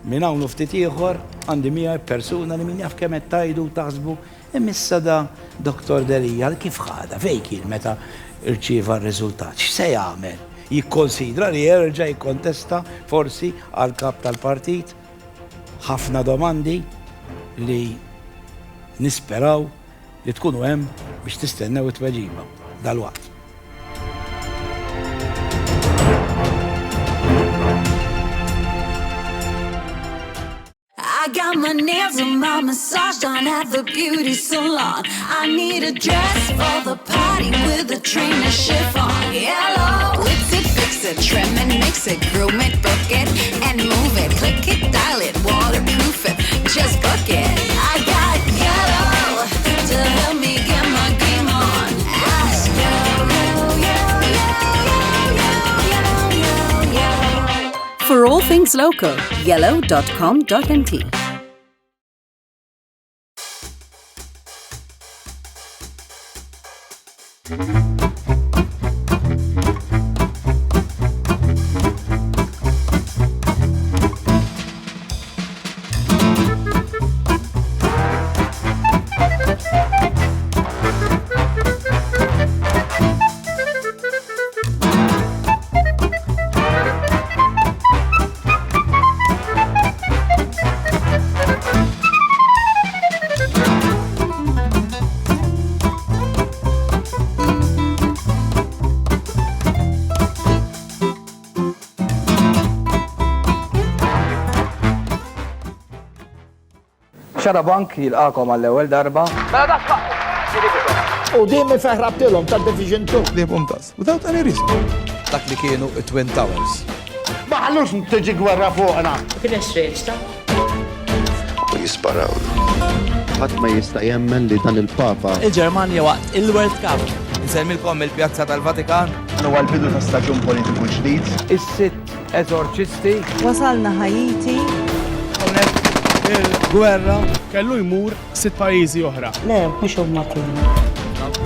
Min hawn ftit ieħor għandi miegħi persuna li min jaf kemm qed tajdu u taħsbu imissa da Dr. Derija kif ħada fejn kien meta irċieva r-riżultat. X'se jagħmel? Jikkonsidra li jerġa' jikkontesta forsi għal kap tal-partit? Ħafna domandi li nisperaw li tkunu hemm biex tistennew it-tweġiba dal-waqt. I got my nails and my massage done at the beauty salon. I need a dress for the party with a trainer chiffon. Yellow, fix it, trim it, mix it, groom it, book it, and move it. Click it, dial it, waterproof it, just book it. I got yellow to help me get my game on. Ask yellow. For all things local, yellow.com.nt. Xarabank jilqakom għall-ewwel darba. U dimmi feħrabtilhom tad-Division 2. Li mumtaz, without any reason. Dak li kienu Twin Towers. Ma ħallux tiġi gwerra fuqna. Kien estremista. U jisparaw. Ħadd ma jista' jemmen li dan il-Papa. Il-Ġermanja waqt il-World Cup. Insemmilkom il-Pjazza tal-Vatikan. Huwa l-bidu ta' staġun politiku ġdid. Is-sitt eżorċisti. Wasalna Ħajiti. Il-gwerra kellu jmur 6 pajjiżi oħra. Le, mhux huma kienu.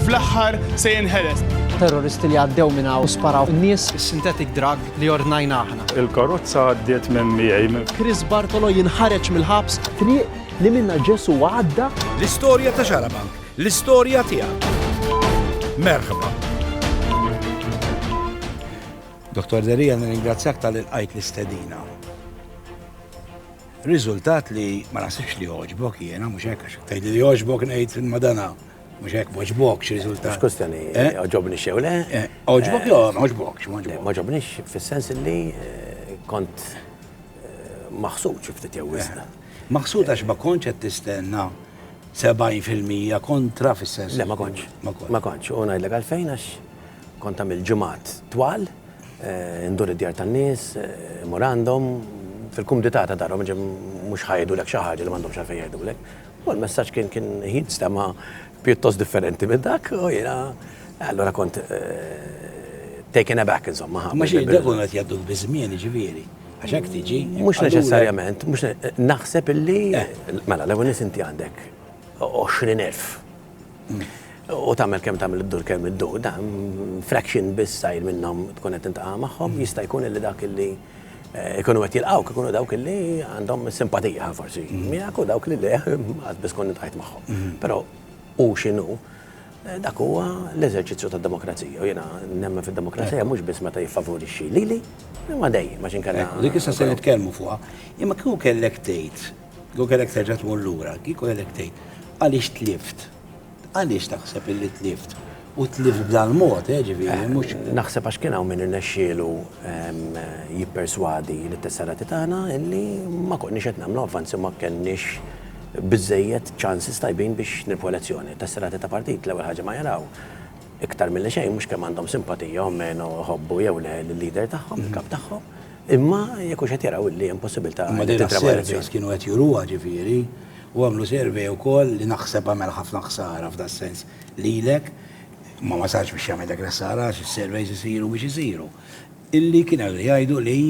Fl-aħħar se jinħeles. Terroristi li għaddew minna u sparaw n-nies synthetic drug li ordnajna aħna. Il-karozza għaddiet minn miegħi. Chris Bartolo jinħareġ mill-ħabs. Triq li minna ġesu għadda. L-istorja ta' Xarabank, l-istorja tiegħek. Merħba. Dr. Derija, nirringrazzjak tal-ilqajt l-istedina. Riżultat li ma nasibx li oġbok jiena, mhux hekk għax tgħidli li oġbok ngħid fil-madana. Mhux hekk m'oġbok x'riżultat. Mhux kustjoni oġobni xew le? Oġbok jew ma oġbokx, ma oġbok. Ma oġobniex fis-sens li kont maħsud xi ftit jew wisna. Maħsud għax ma kontx qed tistenna 70% kontra fis-sens. Le ma kontx. Ma kontx. U ngħidlek għalfejn għax kont għamil ġimgħat twal, ndur id-djar tan-nies, memorandum, fil-kumdità ta' darhom mhux ħajdulek xi ħaġa li m'għandhomx għalfejn jgħidulek. U l-messaġġ kien jinstema' pjuttost differenti minn dak, u jiena allura kont taken aback insomma. Ma xi dekun qed jgħaddu biżmien jiġifieri. Għax hekk tiġi. Mhux neċessarjament, mhux naħseb illi mela l-ewwel nies inti għandek 20,000. U tagħmel kemm tagħmel id-dur kemm id-dur, dan fraction biss sajr minnhom tkun qed tintaqa' magħhom, jista' jkun illi dak illi ikunu qed jilqgħu ikunu dawk illi għandhom simpatija forsi. Miegħek u dawk li le għad biss kont nitqajt magħhom. Però u x'inhu dak huwa l-eżerċizzju tad-demokrazija. U jiena nemmen fid-demokrazija mhux biss meta jiffavorixxi lili, imma dejjem għax inkella. Dik issa se nitkellmu fuqha. Imma kieku kellek tgħid, kieku kellek terġa' tmur lura, kieku kellek tgħid għaliex tlift. Għaliex taħseb illi tlift. U tlift b'dan mod, ġifieri mhux. Naħseb għax kien hawn min irnexxielu jipperswadi lit-tesserati tagħna illi ma konniex qed nagħmlu avvanzi ma kenniex biżejjed chances tajbin biex nirpu elezzjoni. Tesserati ta' partit l-ewwel ħaġa ma jaraw iktar milli xejn mhux kemm għandhom simpatija u menu ħobbu jew lill-lider tagħhom, il-kap tagħhom. Imma jekk hux qed jaraw illi hemm possibilità li titrabu elezzjoni kienu qed juruha ġifieri u għamlu survey wkoll li naħseb għamel ħafna ħsara f'da sens lilek ma sarx biex jagħmel dak l-ħsara għax is-surveys isiru biex isiru. Illi kienu jgħidu li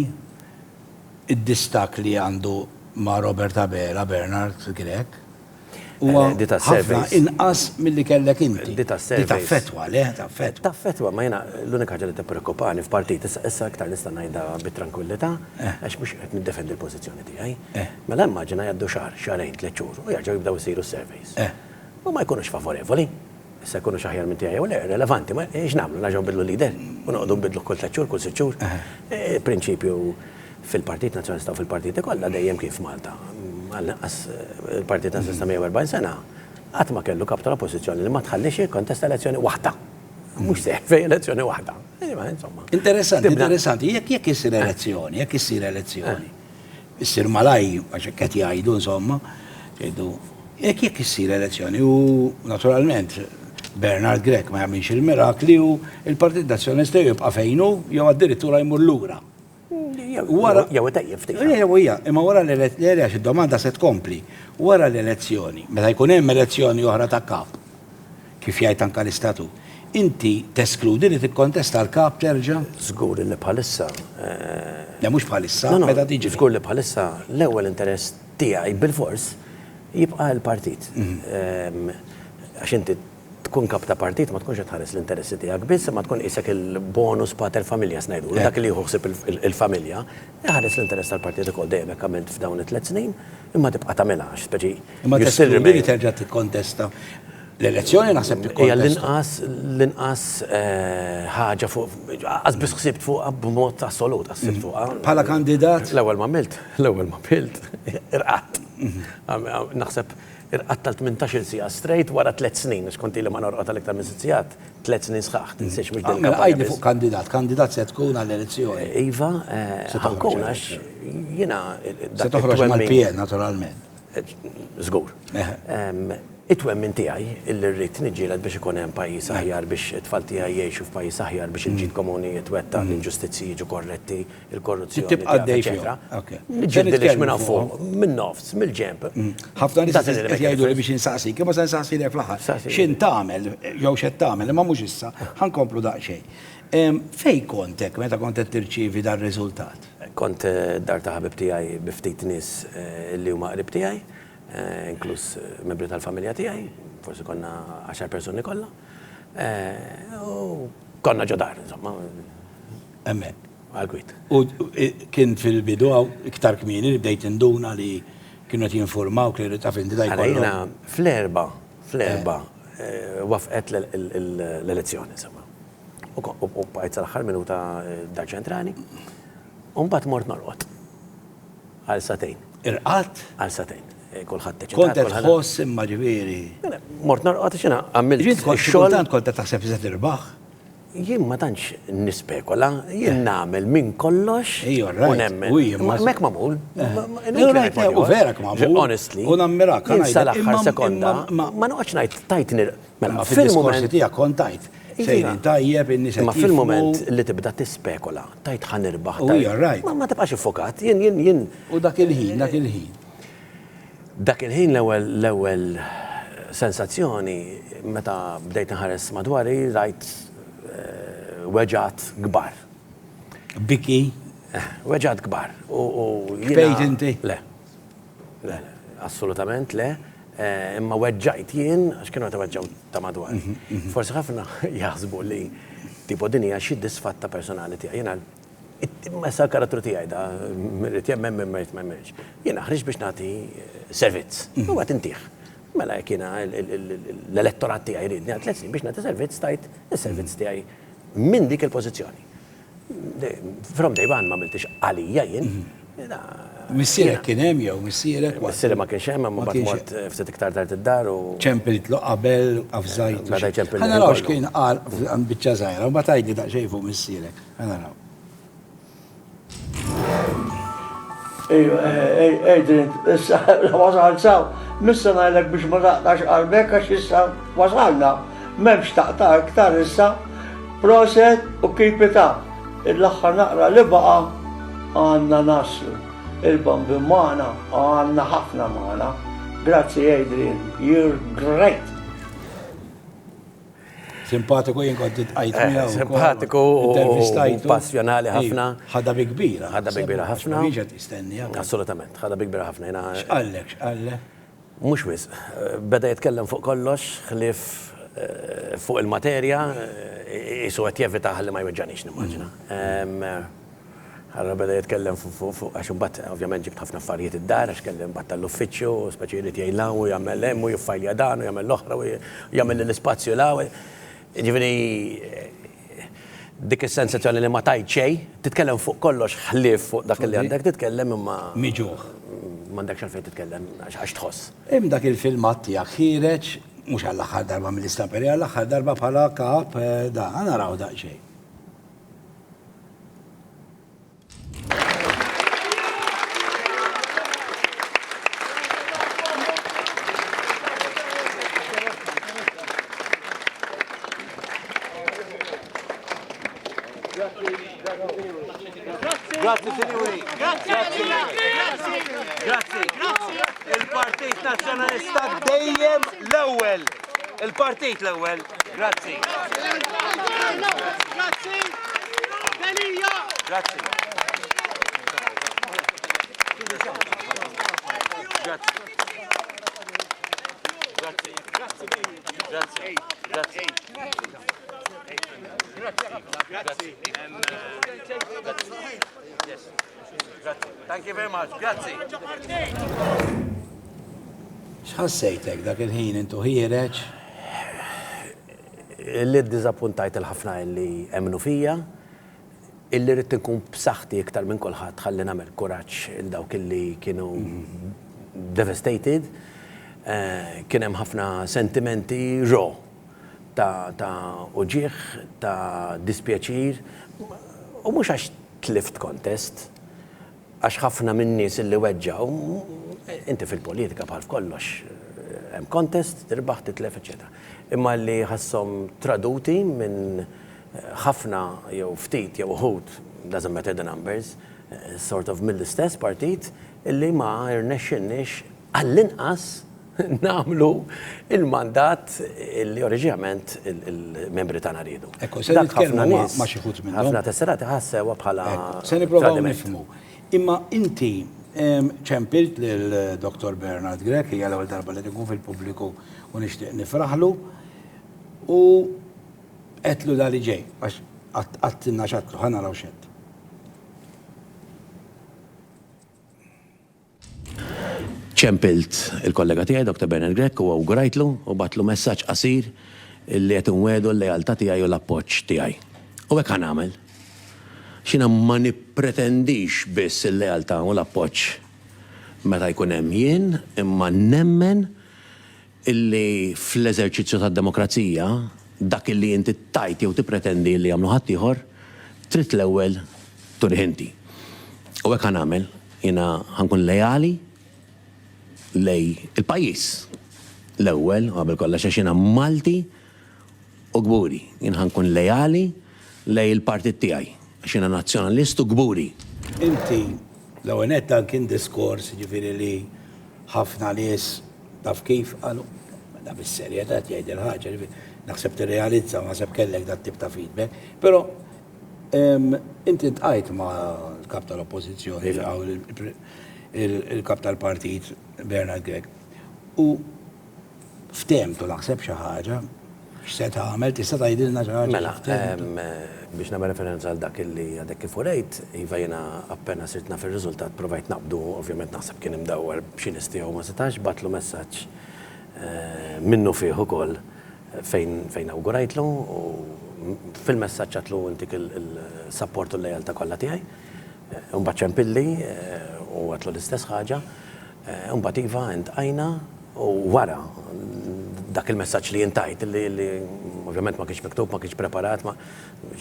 id-distak li għandu ma' Robert Abela, Bernard, kien hekk? Huwa Di ta' ħafna surveys. inqas milli kellek inti. Di ta' surveys. taffetwa, le, taffetwa. Taffetwa, ma jena l-unika ħaġa li t-preokkupani f'partit issa aktar nista' ngħidha bit-tranquillità għax mhux qed niddefendi l-pożizzjoni tiegħi. Mela immaġina jgħaddu xarejn, 3 xhur u jerġgħu jibdew isiru surveys. U ma jkunux favorevoli. Issa jkunu aħjar minn tiegħi u le relevanti, ma x'nagħmlu naġgħu nbidlu lider u noqogħdu nbidlu kull 3 xhur, kull 6 xhur. Prinċipju fil-Partit Nazzjonalista u fil-partiti kollha dejjem kif Malta. Għal-naqas il-Partit Nazzjonalista 140 sena qatt ma kellu kap tal-oppożizzjoni li ma tħallix jikkontesta elezzjoni waħda. Mhux seħfej elezzjoni waħda. Interessanti, jekk issir elezzjoni, issir malaj, għax qed jgħidu insomma, jgħidu, jekk issir elezzjoni u naturalment Bernard Grek ma jagħmilx il-mirakli u il-Partit Nazzjonalista jibqa' fejnu jew addirittura jmur lura. Jew tajjeb ftit. Imma wara l-elezzjoni għax id-domanda se tkompli. Wara l-elezzjoni, meta jkun hemm elezzjoni oħra ta' kap, kif jgħid anke l-istatut, inti teskludi li tikkontesta l-kap terġa'? Żgur li bħalissa. Le mhux bħalissa, meta tiġi. Żgur li bħalissa l-ewwel interess tiegħi bil-fors jibqa' l-partit. Għax inti tkun kap ta' partit ma tkunx qed tħares l-interessi tiegħek biss, ma tkun qisek il-bonus pater familja snajdu. Dak li jħossib il-familja, ħares l-interess tal-partit ukoll dejjem hekk għamilt f'dawn it-3 snin, imma tibqa' tagħmilha għax speċi. Imma teskludi li terġa' tikkontesta. L-elezzjoni naħseb tikkontesta. L-inqas ħaġa fuq qas biss ħsibt fuqha b'mod assolut ħsibt fuqha. Bħala kandidat? L-ewwel ma milt, irqatt. Naħseb irqatt tal-18 sija straight wara 3 snin, għax konti li ma norqot tal-iktar minn 6 sigħat, 3 snin sħaħ, tinsiex mhux din. Għajdi fuq kandidat se tkun għall-elezzjoni. Iva, ħankun għax jiena. Se toħroġ mal-PN naturalment. Żgur. It-twem minn tiegħi illi rrid niġġieled biex ikun hemm pajjiż aħjar biex it-tfal tiegħi jgħixu f'pajjiż aħjar biex il-ġid komuni jitwetta, l-inġustizzi jiġu korretti, il-korruzzjoni. Tibqa' eċetera. Niġġieldelix minn fuq, minn nofs, mill-ġemp. Ħafna nies qed jgħidu li biex insaqsik, imma se nsaqsilek fl-aħħar. X'in tagħmel jew x'qed tagħmel, imma mhux issa, ħankomplu daqsxejn. Fejn kontek meta kont qed tirċievi dar-riżultat? Kont dar ta' ħabib tiegħi bi ftit nies li huma qrib tiegħi. Inkluż membri tal-familja tiegħi, forsi konna 10 persuni kollha. Konna ġodar, insomma. Hemmhekk. Għal-kwit. U kien fil-bidu iktar kmieni li bdejt induna li kienu qed jinformaw li taf inti daj kollha. Fl-erba wafqet l-elezzjoni, insomma. U bqajt sal-aħħar minuta dar ċentrali. U mbagħad mort norqod. Għal satejn. Irqat? Għal satejn. Kulħadd teċċa. Kont qed tħoss imma ġifieri. Mort norqod x'ina għamilt. Xogħol kont qed taħseb se tirbaħ. Jien ma tantx nispekola, jien nagħmel minn kollox u nemmen. Mek magħmul. U verak magħmul. Honestly. U nammirak. Sal-aħħar sekonda. Ma noqgħodx ngħid tajt mela fil-diskorsi tiegħek kont tajt. Sejrin tajjeb in-nies. Ma fil-moment li tibda tispekola, tajt ħanirbaħ. Ma tibqax iffokat. Jien. U dak il-ħin. Dak il-ħin l-ewwel sensazzjoni meta bdejt nħares madwari rajt weġat kbar. Biki? Weġat kbar. Bejt inti? Le, assolutament le. Imma weġġajt jien għax kienu weġġaw ta' madwar. Forsi ħafna jaħsbu li tipo din hija xi disfatta personali tiegħi. Jiena ma sa karattru tiegħi da rrid jemmen m'emmemx. Jiena ħriġ biex nagħti servizz. U għad intih. Mela jekk jiena l-elettorat tiegħi jridni għal 3 snin biex nagħti servizz tajt is-servizz tiegħi minn dik il-pożizzjoni. From day one ma għamiltix għalija jien. Missierek kien hemm jew missierek? Missierek ma kienx hemm, ma mbagħad mort ftit iktar tard id-dar u ċempilitlu qabel afżajt. Ħa naraw x'kien qal biċċa żgħira u ma tgħidli daqsxejn fuq missierek. Ħa naraw. Adrian, issa wasal saw, missa ngħidlek biex ma taqtax qalbek għax issa wasalna. M'hemmx taqta iktar issa, proset u keep it up. Il-aħħar naqra li baqa' għandna naslu. Il-bambi magħna għandna ħafna magħna. Grazzi Adrian, you're great. Simpatiku jien kont tqajt miegħu. Simpatiku u passjonali ħafna. Ħadda bi kbira. Ħadda bi kbira ħafna. Mhix qed tistenni. Assolutament, ħadda bi kbira ħafna. X'qallek? Mhux wisq, beda jitkellem fuq kollox, ħlief fuq il-materja, jisu qed jevita ħalli ma jweġġanix nimmaġina. Ħarra beda jitkellem fuq għax imbagħad ovvjament ġibt ħafna affarijiet id-dar għax kellem mbagħad tal-uffiċċju, speċi jrid jgħidlaw u jagħmel hemm u jiffajlja dan u jagħmel l-oħra u jagħmel l-ispazju law. Ġifieri dik is-sensazzjoni li ma tajt xejn, titkellem fuq kollox ħlief fuq dak li għandek titkellem imma Miġuħ. m'għandekx għalfejn titkellem għax tħoss. Hemm dak il-filmat tiegħek ħireġ mhux għall-aħħar darba mill-istamperi, għall-aħħar darba bħala kap da, naraw daqsxejn. Grazie, signori. Grazie. Il-Partit Nazzjonalista dejjem l-ewwel. Il-Partit l-ewwel. Grazie. Thank you very much. Grazie. X'ħassejtek dak il-ħin intu ħireġ? Illi ddiżappuntajt il-ħafna illi emnu fija, illi rrid inkun b'saħħti iktar minn kulħadd ħalli nagħmel kuraġġ il dawk illi kienu devastated. Kien hemm ħafna sentimenti raw ta' uġieħ, ta' dispjaċir, u mhux għax tlift contest, għax ħafna minn nies illi weġġaw, inti fil-politika bħal f'kollox, hemm contest, tirbaħ, titlef, eċetera. Imma li ħassom traduti minn ħafna jew ftit jew uħud, doesn't matter the numbers, sort of mill-istess partit, illi ma rnexxinniex għall-inqas nagħmlu il-mandat illi oriġinament il-membri tagħna riedu. Ekku, se nitkellmu ma' xi ħut minnhom. Ħafna tesserati ħassewa bħala. Se nippruvaw nifhmu. Imma inti ċempilt lil-Dr. Bernard Grek, hija l-ewwel darba li tkun fil-pubbliku u nixtieq nifraħlu u qedlu dali ġej għax għattinna x'għatlu, ħa naraw x'għedt. ċempilt il-kollega tiegħi Dr. Bernard Grek u awgurajtlu u batlu messaġġ qasir illi qed inwedu l-lealtà tiegħi u l-appoġġ tiegħi. U hekk ħanagħmel. X'ina ma nippretendix biss il-lealtà u l-appoġġ meta jkun hemm jien, imma nemmen illi fl-eżerċizzju tad-demokrazija dak illi inti tajt jew tippretendi li jagħmlu ħadd ieħor trid l-ewwel turih inti. U hekk ħanagħmel, jiena ħankun lejali lej il-pajjiż. L-ewwel, qabel kollox għax jiena Malti u gburi. Jien ħankun lejali lej il-partit tiegħi għax jiena nazzjonalist u gburi. Inti l-ewwel nett dan kien diskors ġifieri li ħafna nies taf kif qalu da bis-serjetà jgħid il-ħaġa naħseb tirrealizza ma naħseb kellek dat tip ta' feedback, però inti ntqajt ma' l-kap tal-oppożizzjoni il-kap tal-partit Bernard Grek. U ftemtu naħseb xi ħaġa, x'se tagħmel, tista' tgħidilna xi ħaġa. Mela, biex nagħmel referenza għal dak illi għadek kif urejt, iva jiena appena sirt naf ir-riżultat provajt naqbdu, ovvjament naħseb kien imdawwar b'xi nistiegħu ma setax, batlu messaġġ minnu fih ukoll fejn awgurajtlu u fil-messaġġ għatlu intik il-support u l-lejalta kollha tiegħi. Mbagħad ċempilli u għatlu l-istess ħaġa, mbagħad iva intqajna u wara dak il-messaġġ li jintajt li ovvjament ma kienx miktub, ma kienx preparat, ma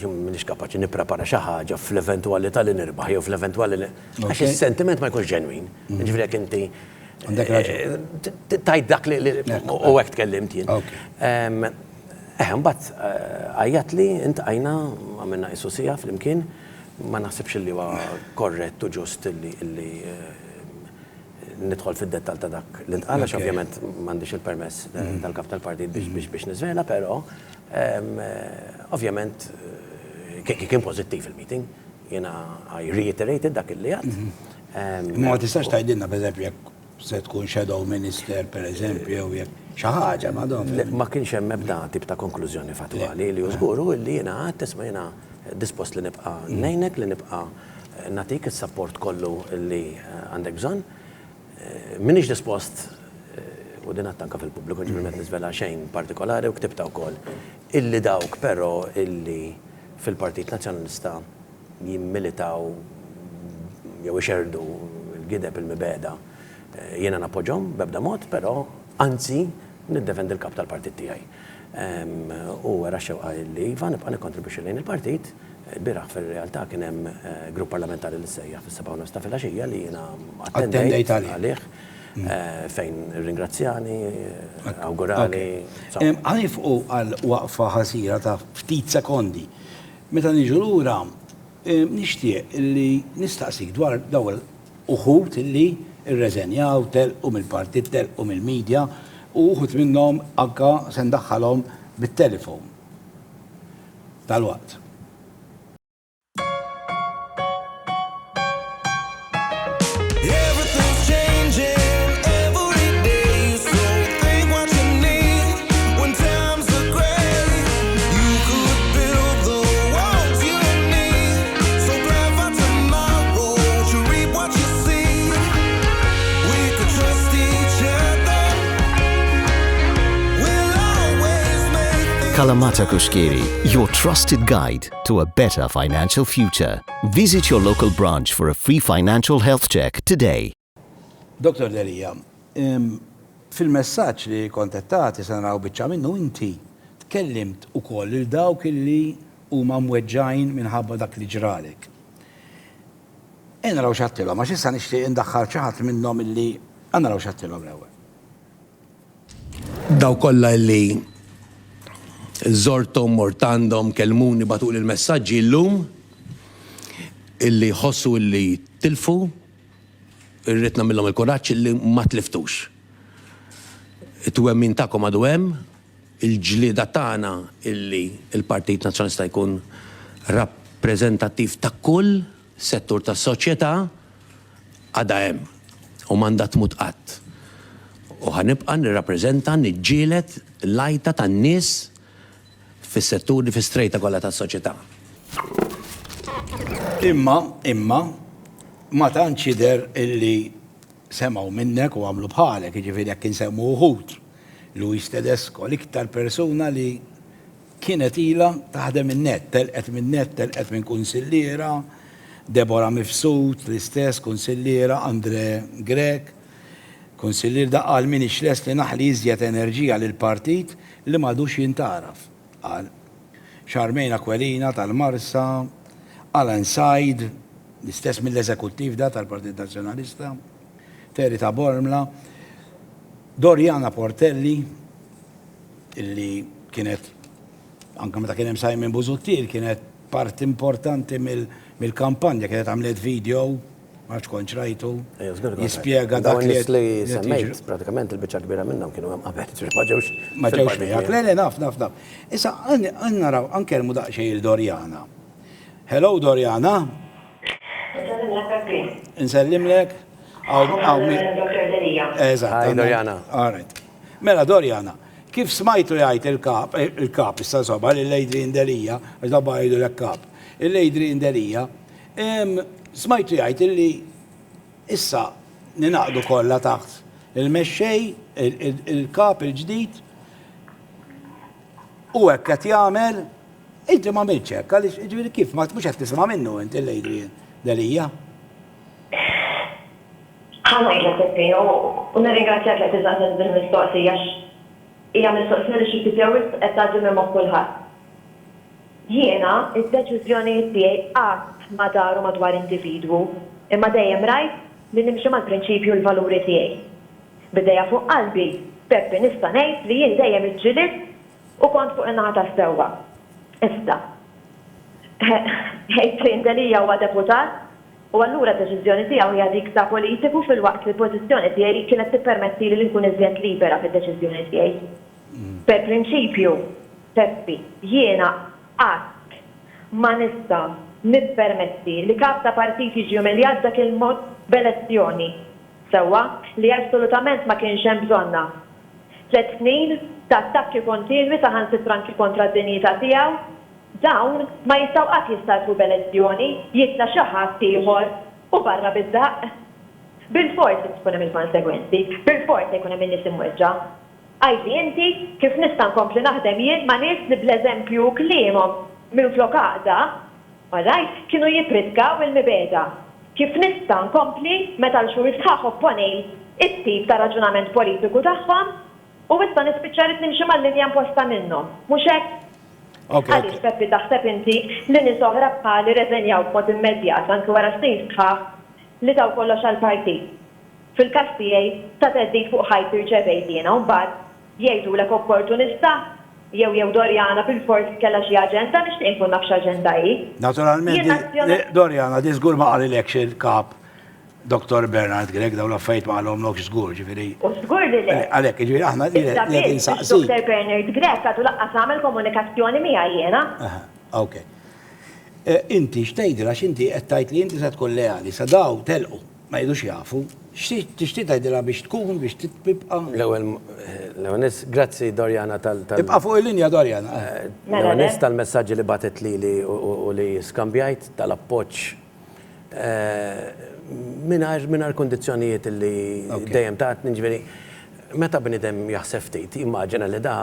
minix kapaċi nipprepara xi ħaġa fl-eventwalità li nirbaħ jew fl-eventwalità li għax is-sentiment ma jkunx ġenwin. Ġifieri jekk inti tajt dak li u hekk tkellimt jien. Mbagħad għajjat li intqajna għamilna isussija flimkien, ma naħsibx li huwa korrett u ġust illi nidħol fid-dettal ta' dak l-intqal, għax ovvjament m'għandix il-permess tal-kap tal-partit biex niżvela, però ovvjament kien pożittiv il-meeting. Jiena I reiterated dak illi għad. Ma tistax tgħidilna pereżempju jekk se tkun shadow minister, per eżempju, jew jekk xi ħaġa madonna. Ma kienx hemm ebda tip ta' konklużjoni fatwali li żguru li jiena għad tisma' jiena dispost li nibqa' ngħinek li nibqa' natik is-support kollu li għandek bżonn. Minix dispost u din attanka fil-pubbliku ġifieri ma nisvela xejn partikolari u ktibta wkoll illi dawk però illi fil-Partit Nazzjonalista jimmilitaw jew ixerdu l-gideb il-mibeda jiena napoġġhom b'ebda mod, però anzi niddefendi l-kap tal-partit tiegħi. U wara xewqa li iva nibqa' nikkontribwixxi lejn il-partit, bieraħ fir-realtà kien hemm grupp parlamentari li sejjaħ fis-7 ta' filgħaxija li jiena attendejt għalih fejn ringrazzjani, awgurali. Għanifqu għal waqfa ħasira ta' ftit sekondi. Meta niġu lura, nixtieq li nistaqsik dwar dawl uħud illi irreżenjaw telqu mill-partit, telqu mill-medja u uħud minnhom anke se ndaħħalhom bit-telefon tal-waqt. Kalamata Kushkiri, your trusted guide to a better financial future. Visit your local branch for a free financial health check today. Dr. Delija, fil-messaġġ li kontattati se naraw biċċa minnu inti tkellimt ukoll il dawk illi huma mweġġajn minħabba dak li ġralek. Naraw x'għattilhom għax issa nixtieq indaħħal xi ħadd minnhom illi naraw x'għattilhom l-ewwel. Daw kollha illi żortom, mortandhom, kelmuni batul il-messaġġi llum illi ħossu illi tilfu, irrid nagħmilhom il-kuraġġ illi ma tliftux. It-twemmin tagħkom għadu hemm, il-ġlieda tagħna illi il-Partit Nazzjonalista jkun rappreżentattiv ta' kull settur tas-soċjetà għadha hemm u mandat tmut qatt. U ħanibqa' nirrappreżenta niġġieled l-għajta tan-nies fis-setturi fis-strejta kollha tas-soċjetà. Imma ma tantx jidher illi semgħu minnek u għamlu bħalek, jiġifieri jekk insemmu wħud. Luis Tedesco, l-iktar persuna li kienet ilha taħdem in-nett, telqet min-nett, telqet minn kunsilliera, Deborah Mifsud, l-istess kunsilliera, Andre Grek, kunsillier daqqal min ixles li naħli iżjed enerġija lill-partit li m'għadux jintaraf. Qal Charmaine Aquilina tal-Marsa, Alan Said, l-istess mill-eżekuttiv da tal-Partit Nazzjonalista, Terry ta' Bormla, Doriana Portelli, illi kienet, anke meta kien hemm Simon Busuttil, kienet part importanti mill-kampanja, kienet għamlet video, maċ konċrajtu, jispjega dak li semmejt, pratikament il-biċċa kbira minnhom kienu hemm qabel, ma ġewx miegħek. Le, naf. Issa naraw anke l-mudaqxej il-Dorjana. Hello Dorjana. Nsellimlek. Eżatt. Hi Dorjana. Mela Dorjana, kif smajtu jgħid il-kap issa soba l-Adrian Delija, għax dabba jgħidu l-kap. Il-Adrian Delija, smajtu jgħid illi issa ninaqdu kollha taħt il-mexxej, il-kap il-ġdid u hekk qed jagħmel inti ma għamilx hekk għaliex jiġifieri kif ma mhux qed tisma' minnu inti l-Adrian Delija. Ħanajlek Peppi, u nirringrazzjak li tiżgħat bil-mistoqsija hija mistoqsija li xi tibdew qed tgħaddi minn ma' kulħadd. Jiena id-deċiżjonijiet tiegħi qatt ma daru madwar individwu, imma dejjem rajt li nimxi mal-prinċipju l-valuri tiegħi. Bidejja fuq qalbi, Peppi nista' ngħid li jien dejjem iġġieled u kont fuq in-naħa tas-sewwa. Issa. Adrian Delija huwa deputat u allura d-deċiżjoni tiegħu hija dik ta' politiku fil-waqt li l-pożizzjoni tiegħi kienet tippermetti li nkun iżjed libera fid-deċiżjoni tiegħi. Per prinċipju, Peppi, jiena qatt ma nista' nippermetti li kap ta' partit jiġi umiljat dak il-mod b'elezzjoni. sewwa li assolutament ma kienx hemm bżonna. 3 snin ta' attakki kontinwi saħansitra anki kontra d-dinjità tiegħu, dawn ma jistgħu qatt jistalfu b'elezzjoni, jitla xi ħadd ieħor u barra bid-daqq. Bil-fors tkun hemm il-konsegwenzi, bil-fors jkun hemm in-nies imweġġa. Għajdi inti kif nista' nkompli naħdem jien ma' nies li bl-eżempju kliemhom minflok għaqda, kienu jipritkaw il-mibeda. Kif nista' nkompli meta l-xhur sħaħ opponej it-tip ta' raġunament politiku tagħhom u issa nispiċċa rid nimxi mal-linja imposta minnhom. Mhux hekk? Għaliex Peppi taħseb inti li nies oħra bħali reżenjaw b'mod immedjat anke wara snin sħaħ li taw kollox għall-partit. Fil-każ tiegħi ta' teddid fuq ħajti rċevejt jiena u mbagħad jgħidulek opportunista jew Dorjana bil-fors kellha xi aġenda nixtieq inkun naf x'aġenda hi. Naturalment, Dorjana, di żgur ma qalilekx il-kap Dr. Bernard Grek daw l-affajt ma għalhomlokx żgur, ġifieri. U żgur li le. Għalhekk, ġifieri aħna li insaqsi. Dr. Bernard Grek għadu laqqas għamel komunikazzjoni miegħi jiena. Ok. Inti x'tgħidilha x'inti qed tgħid li inti se tkun leali, sa daw telqu ma jgħidux jafu. Tixtieq tgħidilha biex tkun biex tibqa'. L-ewwel grazzi Dorjana tal. Tibqa' fuq il-linja Dorjana. L-ewwel tal-messaġġi li batet lili u li skambjajt tal-appoġġ mingħajr kondizzjonijiet li dejjem tat ġifieri meta bniedem jaħseb ftit immaġina li da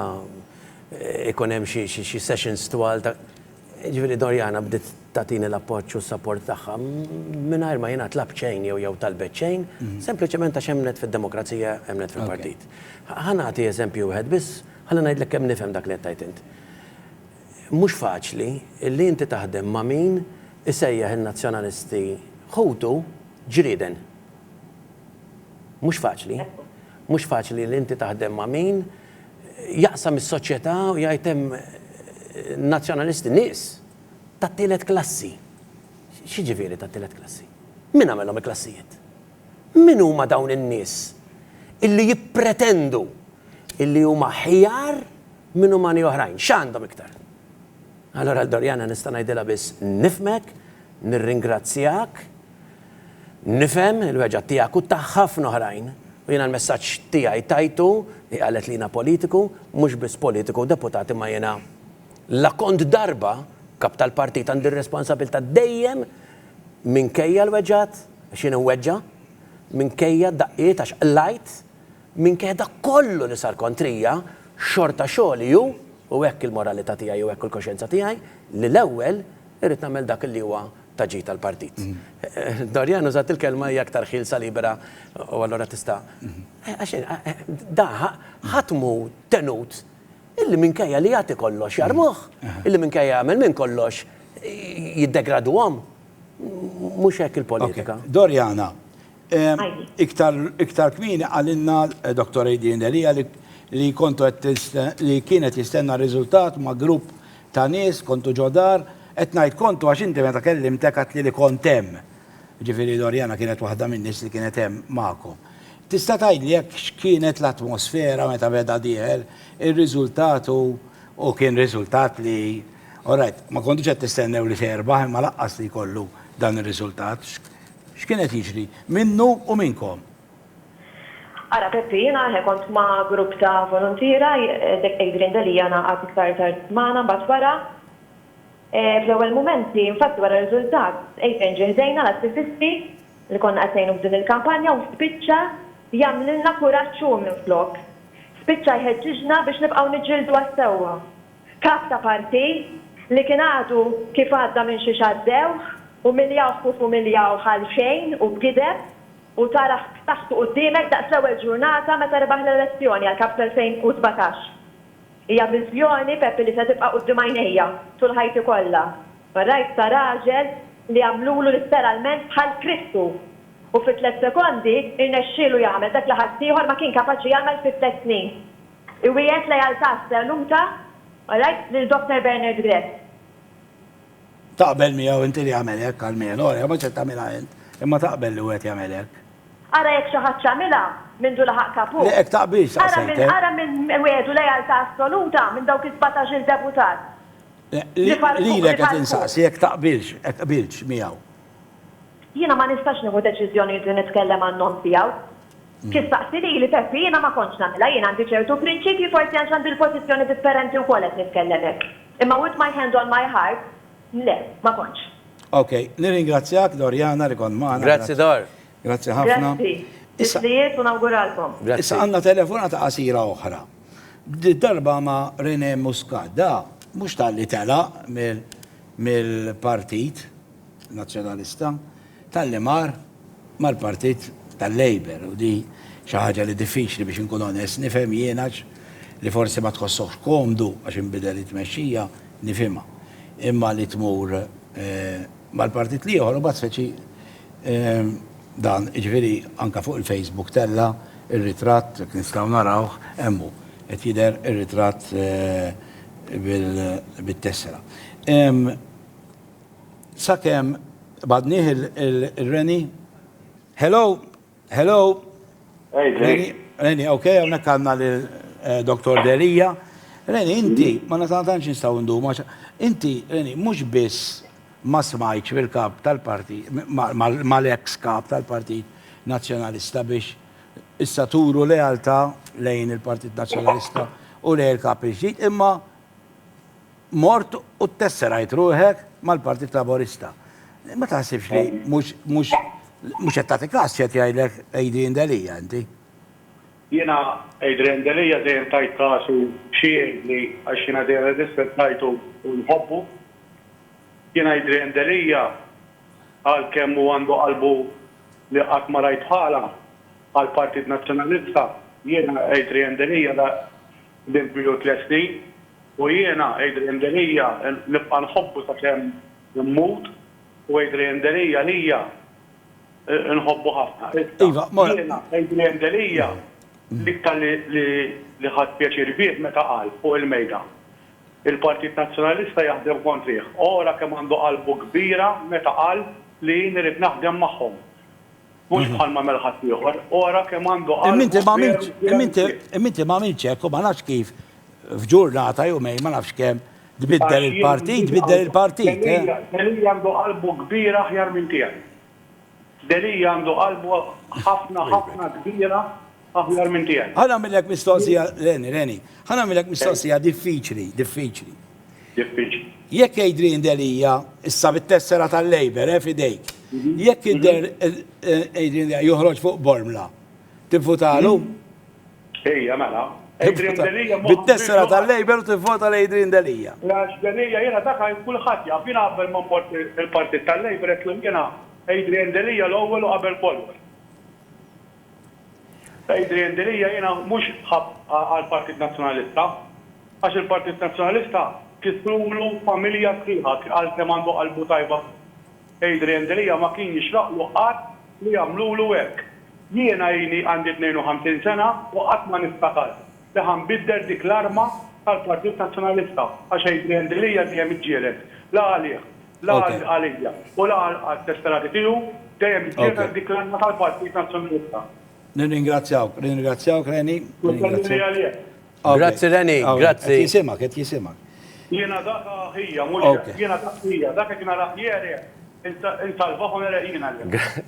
ikun hemm xi sessions twal ta' ġifieri Dorjana bdiet tagħtini l-appoġġ u s-support tagħha mingħajr ma jiena tlab xejn jew talbet xejn, sempliċement għax hemmnet fid-demokrazija hemmnet fil-partit. Ħanagħti eżempju wieħed biss ħalli ngħidlek kemm nifhem dak li qed tgħid int. Mhux faċli illi inti taħdem ma' min isejjaħ in-nazzjonalisti ħutu ġrieden. Mhux faċli. Mhux faċli li inti taħdem ma' min jaqsam is-soċjetà u jgħid hemm nazzjonalisti nies tat-tielet klassi. X'jiġifieri tat-tielet klassi? Min għamilhom il-klassijiet? Min huma dawn in-nies illi jippretendu illi huma ħjar minn umani oħrajn? X'għandhom iktar? Allora l-Dorjana nista' ngħidilha biss nifmek, nirringrazzjak, nifhem il-weġġa tiegħek u ta' ħafna oħrajn. U jiena l-messaġġ tiegħi tajtu li qalet lina politiku, mhux biss politiku deputati ma jiena la kont darba kap tal-partit għandi r-responsabilità dejjem minkejja l-weġġat, għax jiena weġġa, minkejja daqqiet għax qlajt, minkejja dak kollu li sar kontrija, xorta xogħli hu u hekk il-moralità tiegħi u hekk il-koxjenza tiegħi li l-ewwel irid nagħmel dak li huwa taġi tal-partit. Dorjana użat il-kelma hija aktar ħilsa libera u allura tista' da ħatmu tenut illi minkejja li jagħti kollox jarmuh, illi minkejja jagħmel minn kollox jiddegraduhom. Mhux hekk il-politika. Dorjana, iktar kmieni għalinna Dr. Eidin Delija li kontu li kienet jistenna riżultat ma' grupp ta' nies kontu ġodar, qed ngħid kontu għax inti meta kellimtek għat li kont hemm. Ġifieri Dorjana kienet waħda min-nies li kienet hemm magħkom. Tista' tgħidli jekk x'kienet l-atmosfera meta beda dieħel ir-riżultat u kien riżultat li ma kontux qed tistennew li terbaħ imma laqqas li jkollu dan ir-riżultat. X'kienet jiġri minnu u minnkom? Ara Peppi, jiena kont ma' grupp ta' volontira, Eidin Delija naqgħod iktar tard magħna mbagħad wara. Fl-ewwel momenti, infatti wara r-riżultat, ġeħdejna l-attivisti li konna qed ngħinu f'din il-kampanja u spiċċa jagħmlilna kuraġġ minflok. Spiċċa jħeġġiġna biex nibqgħu niġġieldu għas-sewwa. Kap ta' partit li kien għadu kif għadda minn xi xaddew u miljaw xkuf u miljaw ħalxejn u b'gideb u tara taħtu qudiemek daqs l-ewwel ġurnata meta rebaħ l-elezzjoni għal kap tal-2017. Hija viżjoni Peppi li se tibqa' quddiem għajnejja tul ħajti kollha. Rajt ta' raġel li għamlulu letteralment bħal Kristu. U fi 3 sekondi irnexxielu jagħmel dak li ħadd ieħor ma kien kapaċi jagħmel fi 3 snin. Iwieħed lejaltà assoluta rajt lil Dr. Bernard Grek. Taqbel miegħu inti li jagħmel hekk għall-mien, ma ċed tagħmilha int, imma taqbel li wieħed jagħmel hekk. Ara jekk xi ħadd x'għamilha minn du laħaq kapu. Li hekk taqbilx saqsejtek. Ara minn wieħed lejaltà assoluta minn dawk is-17 il-deputat. Lilek qed insaqsi jekk taqbilx miegħu. Jiena ma nistax nieħu deċiżjoni li nitkellem għan-nom tiegħu. Kistaqsi li Peppi jiena ma kontx nagħmilha, jien għandi ċertu prinċipji forsi għax għandi l-pożizzjoni differenti wkoll qed nitkellem hekk. Imma with my hand on my heart, le, ma kontx. Ok, nirringrazzjak Dorjana li kon maħna. Grazzi Dor. Grazzi ħafna. Grazzi. Tislijiet u nawguralkom. Issa għanna telefonata qasira oħra. Darba ma René Muscada, mux tal-li tela mill-partit nazjonalista, tal-li mal-partit tal-Labor, u di xaħġa li diffiċli biex nkun onest, nifhem jienax li forsi ma tħossox komdu għax inbidel it-tmexxija, nifhimha. Imma li tmur mal-partit li u bat feċi dan ġveri anka fuq il-Facebook tella il-ritratt, nistaw narawh, emmu, et jider il-ritratt bil-tessera. Sakem badniħ il-Reni. Hello. Reni, ok, għamnek għanna l-Dr. Delija. Reni, inti, ma natantanx nistaw ndu, inti, Reni, mux biss ma smajċ fil-kap tal-partit, mal-ex kap tal-partit nazjonalista biex issa turu lealta lejn il-partit nazjonalista u lejn il-kap il-ġdid, imma mort u t-tesserajt ruħek mal-partit laborista. Ma taħsibx li mux jettati kas ċet jgħidlek Adrian Delija, inti? Jena Adrian Delija dejjem tajt kasu xie li għaxina dejjem rispettajtu u nħobbu. Jena Adrian Delija għal kemmu għandu qalbu li qatt ma rajt bħala għal Partit Nazzjonalista. Jena Adrian Delija da l-impilu 3 snin u jena Adrian Delija nibqa' nħobbu sakemm immut u Adrian Delija lija nħobbu ħafna. Jena Adrian Delija liktar li ħadd pjaċir bih meta qal fuq il-mejda. Il-Partit Nazzjonalista jaħdem kontrih. Ora kemm għandu qalbu kbira meta qal li nirid naħdem magħhom. Mhux bħal ma melħat ieħor, ora kemm għandu qalbu. Imminti ma għamilx hekk u ma nafx kif f'ġurnata jumej ma nafx kemm tbiddel il-partit. Delija għandu qalbu kbira aħjar minn tiegħi. Delija għandu qalbu ħafna kbira aħjar minn tiegħi. Ħana millek mistoqsija, Reni, ħana millek mistoqsija diffiċli. Jekk Adrian Delija issa bit-tessera tal-Labor fidejk, jekk idher Adrian Delija joħroġ fuq Bormla, tivvutalu? Ejja, mela. Adrian Delija bit-tessera tal-Labor tivvota l-Adrian Delija. Għax Delija jiena dak kulħadd jaf jiena qabel ma mport il-Partit tal-Labor qed jiena Adrian Delija l-ewwel u qabel Polwer. Adrian Delija jena mux ħab għal-Partit Nazzjonalista, għax il-Partit Nazzjonalista kisrulu familja sħiħa għal-kem għandu qalbu tajba. Adrian Delija ma kien jixraqlu qatt li jagħmlulu hekk. Jiena jini għandi 52 sena u qatt ma nistakar li ħanbidder dik l-arma tal-Partit Nazzjonalista, għax Adrian Delija dejjem iġġieled. La għalih, la għalija, u la għal-tesserati tiegħu dejjem iġġieled dik l-arma tal-Partit Nazzjonalista. Nirringrazzjawk, Reni. Grazzi Reni, grazzi. Qed jisimak. Jiena daka hija, mhux jiena dak hija, dak qed nara jeri, intalbaħu nara jiena.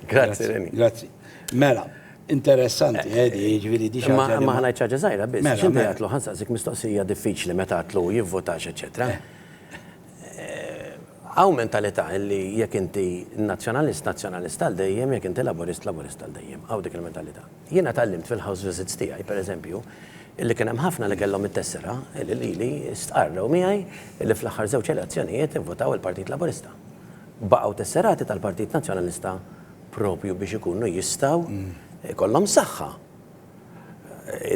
Grazzi Reni. Grazzi. Mela, interessanti, ġifieri di Ma ħanajt ċaġa żgħira biss, x'inti għatlu ħansaqsik mistoqsija diffiċli meta għatlu jivvotax, eċetera. Għaw mentalità li jekk inti nazzjonalist għal-dejjem, jekk inti laborist għal-dejjem. Għaw dik il-mentalità. Jiena tallimt fil-house visits tiegħi, per eżempju, illi kien hemm ħafna li kellhom it-tessera, li stqarrew miegħi illi fl-aħħar żewġ elezzjonijiet ivvotaw il-Partit Laborista. Baqgħu tesserati tal-Partit Nazzjonalista propju biex ikunu jistgħu kollhom saħħa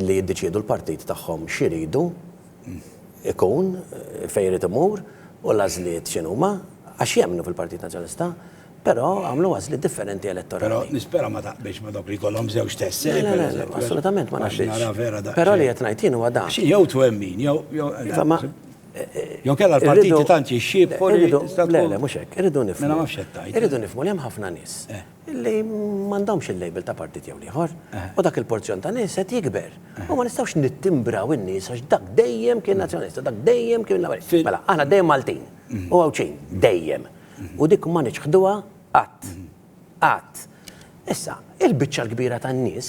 illi jiddeċiedu l-partit tagħhom x'iridu ikun fejn irid imur u l-għażliet x'inhuma għax jemmnu fil-Partit Nazzjonalista, però għamlu għażliet differenti elettorali. Però nispera ma taqbix ma dawk li jkollhom żewġ tesseri. Assolutament ma nafx. Però li qed ngħid jien huwa dan. Jew twemmin, jew kellha l-partiti tant jixxieb le, mhux hekk, irridu nifhmu li hemm ħafna nies li m'għandhomx il-label ta' partit jew ieħor u dak il-porzjon ta' nies qed jikber. U ma nistgħux nittimbraw in-nies għax dak dejjem kien nazzjonalista, dak dejjem kien laborist. Mela, aħna dejjem Maltin u hawn dejjem. U dik ma niċħduha qatt. Issa, il-biċċa l-kbira tan-nies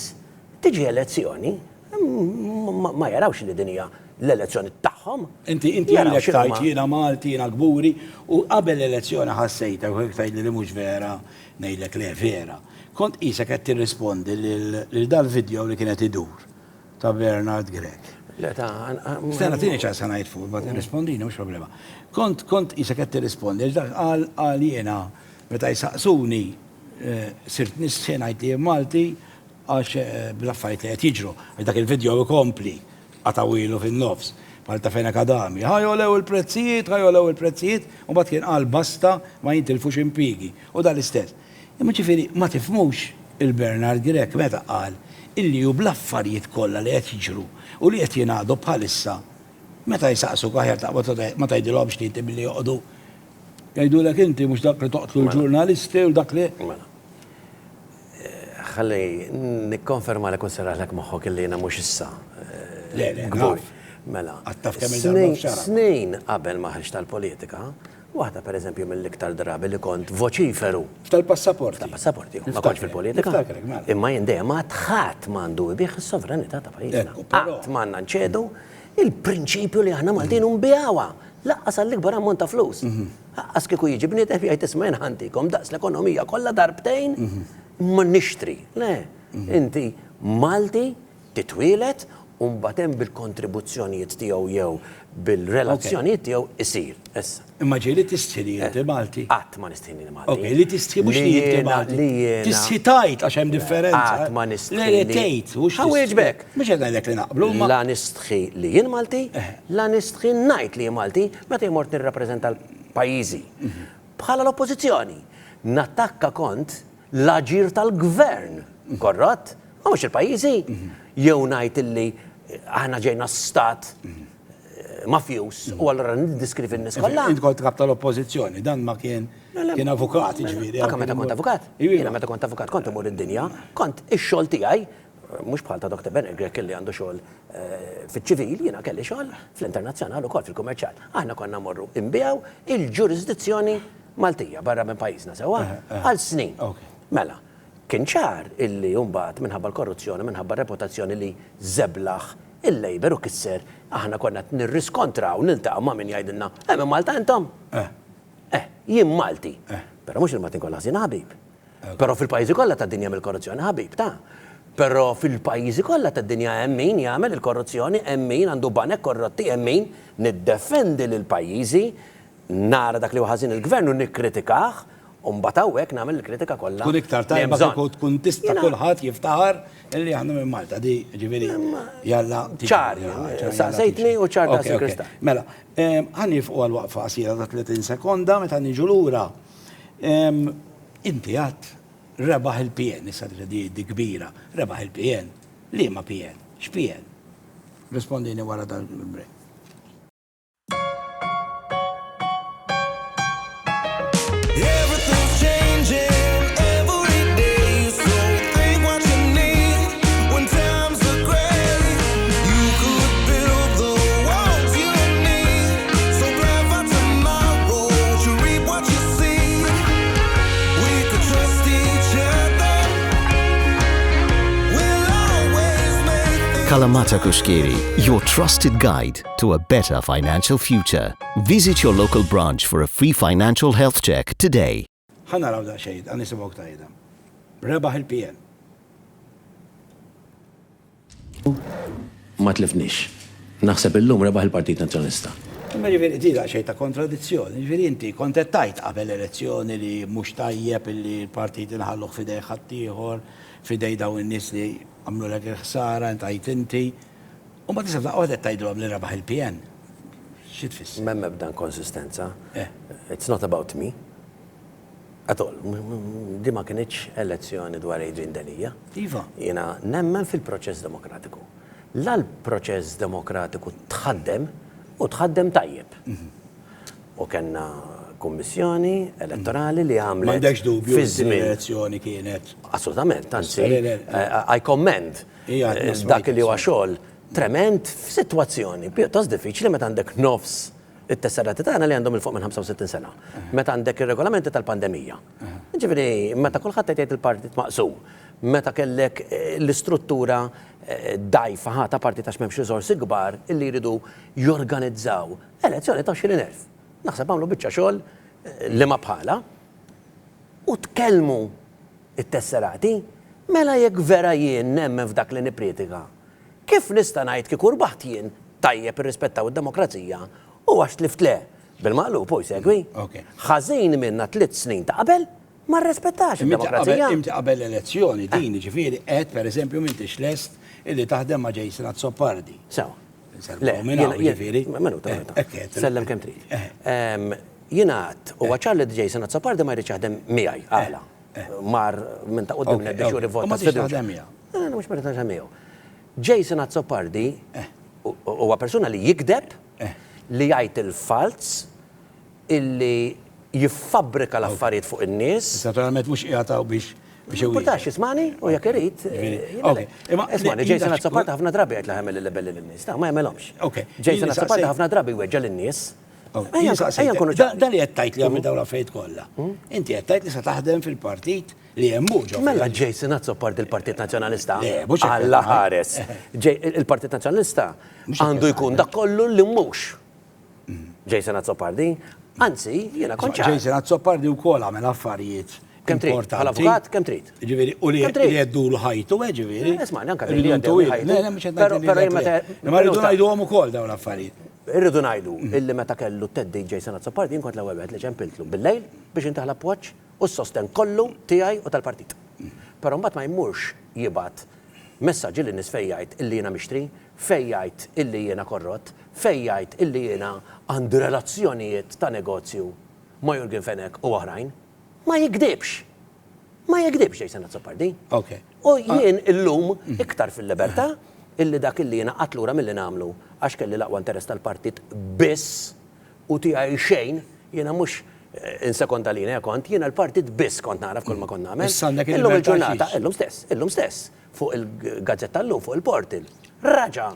tiġi elezzjoni, ma jarawx li din hija l-elezzjoni tagħhom. Inti għalek tajt jiena Malti, jiena Gburi, u qabel l-elezzjoni ħassejta, u tajt li mhux vera, ngħidlek le vera. Kont qisek qed tirrispondi lil dal-video li kienet idur ta' Bernard Grek. Stena tieni ċans ngħid fuq, ma tirrispondini mhux problema. Kont qisek qed tirrispondi għal jiena meta jsaqsuni sirt nissi ngħid li Malti għax bl-affarijiet li qed jiġru, għax dak il-video ikompli għatawilu fin-nofs. Bħal ta' fejn akadami, ħajolew il-prezzijiet, u bat kien qal basta ma jintilfux impigi. U dal-istess. Imma ġifieri ma tifhmux il-Bernard Grek meta qal illi hu bl-affarijiet kollha li qed jiġru u li qed jingħadu bħalissa meta jsaqsu aħjar ma tgħidilhomx li inti billi joqogħdu jgħidulek inti mhux dak li toqtlu l-ġurnalisti u dak li. Ħalli nikkonferma li kun serraħlek moħħok illi jiena mhux issa. Mela. Snin qabel ma ħriġ tal-politika, waħda per eżempju mill-iktar drabi li kont voċiferu. Tal-passaporti. Tal-passaporti, ma kontx fil-politika. Imma jindejja ma tħadd m'għandu jbieħ is-sovranità ta' pajjiżna. Qatt m'għandna nċedu il-prinċipju li aħna Maltin nbijawha. Laqqas għall-ikbar ammont ta' flus. Laqqas kieku jiġi bniet jgħid isma' ħantikom daqs l-ekonomija kollha darbtejn ma nixtri. Le, inti Malti titwielet u mbagħad hemm bil-kontribuzzjonijiet tiegħu jew bil-relazzjonijiet tiegħu isir. Imma ġieli tistħi inti Malti. Qatt ma nistħini Malti. Ok, li tistħi mhux li inti Malti. Tistħi tajt għax hemm differenza. Qatt ma nistħi. Le tgħid mhux. Ħawieġbek. Mhux qed ngħidlek li naqblu. La nistħi li jien Malti, la nistħi ngħid li jien Malti meta jmort nirrappreżenta l-pajjiżi. Bħala l-oppożizzjoni. Nattakka kont l-aġir tal-gvern. Korrott? Ma mhux il-pajjiżi. Jew ngħid illi aħna ġejna stat mafjus u allura niddiskrivi n-nies kollha. Int kont kap tal-oppożizzjoni, dan ma kien avukat ġifieri. Anke meta kont avukat. Jiena meta kont avukat kont imur id-dinja, kont ix-xogħol tiegħi, mhux bħal ta' Dr. Bernard Grek kelli għandu xogħol fiċ-ċivil, jiena kelli xogħol fl-internazzjonal ukoll fil-kummerċjal. Aħna konna morru imbijaw il-ġurisdizzjoni Maltija barra minn pajjiżna sewwa għal snin. Mela, kien ċar illi mbagħad minħabba l-korruzzjoni, minħabba reputazzjoni li żeblaħ il-Labor u kisser, aħna konna nirriskontraw, niltaqgħu ma' min jgħidilna, minn Malta intom? Jien Malti. Però mhux il-Maltin kollha ħażin ħabib. Però fil-pajjiżi kollha tad-dinja mill-korruzzjoni ħabib ta'. Però fil-pajjiżi kollha tad-dinja hemm min jagħmel il-korruzzjoni, hemm min għandu banek korrotti, hemm min niddefendi lil pajjiżi, nara dak li hu ħażin il-gvern u nikkritikah, u mbagħad hawnhekk nagħmel il-kritika kollha. Kun iktar tajba tkun tista' kulħadd jiftaħar illi aħna minn Malta di ġifieri jalla ċar. Saqsejtni u ċar ta' Krista. Mela, ħanni fuq għal-waqfa qasira ta' 30 sekonda meta niġu lura. Inti għad rebaħ il-PN, issa di kbira, rebaħ il-PN. Liema PN? X'PN? Rispondini wara dal-break. Kalamata Kushkiri, your trusted guide to a better financial future. Visit your local branch for a free financial health check today. ħana raw da xejn, għan nisibok tajda. Rebaħ il-PN. Ma tlifnix. Naħseb illum rebaħ il-Partit Nazzjonista. Ma ġifieri tira xejn ta' kontradizzjoni. Ġifieri inti kontettajt qabel elezzjoni li mhux tajjeb li l-partit inħalluh fidej ħaddieħor, fidej daw in-nies li għamlu l ħsara, intajt inti. U ma tisab għodet tajdlhom li rebaħ il-PN. Xi tfiss? M'hemm ebda konsistenza. It's not about me. At all. Di ma kienx elezzjoni dwar Adrian Delija. Iva. Jiena nemmen fil-proċess demokratiku. L-proċess demokratiku tħaddem u tħaddem tajjeb. U kellna kummissjoni elettorali li għamlet. M'għandekx dubju l-elezzjoni kienet. Assolutament, anzi, I commend dak li huwa xogħol trement f'sitwazzjoni pjuttost diffiċli meta għandek nofs it-tesserati tagħna li għandhom il-fuq minn 65 sena. Meta għandek ir-regolamenti tal-pandemija. Ġifieri, meta kulħadd qed jgħid il-partit maqsum, meta kellek l-istruttura dajfa ħata parti ta' x'memx riżorsi kbar illi jridu jorganizzaw elezzjoni ta' 20,000. Naħseb għamlu biċċa xogħol li ma bħala u tkellmu it-tesserati mela jekk vera jien nemmen f'dak li nippritika. Kif nista' ngħid kieku rbaħt jien tajjeb irrispettaw id-demokrazija u għax tlift le bil-maqlub u jsegwi. Ħażin minna 3 snin ta' qabel ma rrispettax id-demokrazija. Imti qabel elezzjoni din ġifieri qed pereżempju m'intix lest illi taħdem ma' Jason Azzopardi. Sewa. Sellem kemm trid. Jiena għadt u għaċar li Jason Azzopardi ma jridx jaħdem miegħi għala. Mar minn ta' qudiem biex juri vota taħdem miegħu. Mhux ma taħdem miegħu. Jason Azzopardi huwa persuna li jikdeb, li jgħid il-falz, illi jiffabbrika l-affarijiet fuq in-nies. Naturalment mhux qiegħataw biex Portax ismani u jekk irid. Ismani, Jason Azzopardi ħafna drabi qed laħemel il-lebel lin-nies. Ma jagħmelhomx. Jason Azzopardi ħafna drabi weġġa lin-nies. Dan li qed tgħid li għamil dawn l-affarijiet kollha. Inti qed tgħid li se taħdem fil-partit li hemm ġo. Mela Jason Azzopardi il-Partit Nazzjonalista Alla ħares. Il-Partit Nazzjonalista għandu jkun dak kollu li mhux. Jason Azzopardi, anzi, jiena konċa. Jason Azzopardi wkoll għamel affarijiet. Kem trid? Bħal-avukat, kem trid? Ġifieri, u li jeddulu ħajtu, ġifieri. Isma' anke li jeddulu ħajtu. Ma rridu ngħiduhom ukoll dawn l-affarijiet. Irridu ngħidu illi meta kellu Teddy Jason Azzopardi inkont l-ewwel wieħed li ċempiltlu bil-lejl biex intaħla appoġġ u s-sosten kollu tiegħi u tal-partit. Però mbagħad ma jmurx jibgħat messaġġi lin nies fejn jgħid illi jiena mixtri, fejn jgħid illi jiena korrott, fejn jgħid illi jiena għandi relazzjonijiet ta' negozju ma' Jurgen Fenek u oħrajn. Ma jikdibx. Ma jikdibx Jason Azzopardi. U jien illum iktar fil-libertà illi dak illi jiena qatlura milli nagħmlu għax kelli l-aqwa interess tal-partit biss u tiegħi xejn jiena mhux insekonda lina kont jiena l-partit biss kont naraf kull ma kont nagħmel. Illum il-ġurnata, illum stess, fuq il-gazzetta llum fuq il-portal. Raġa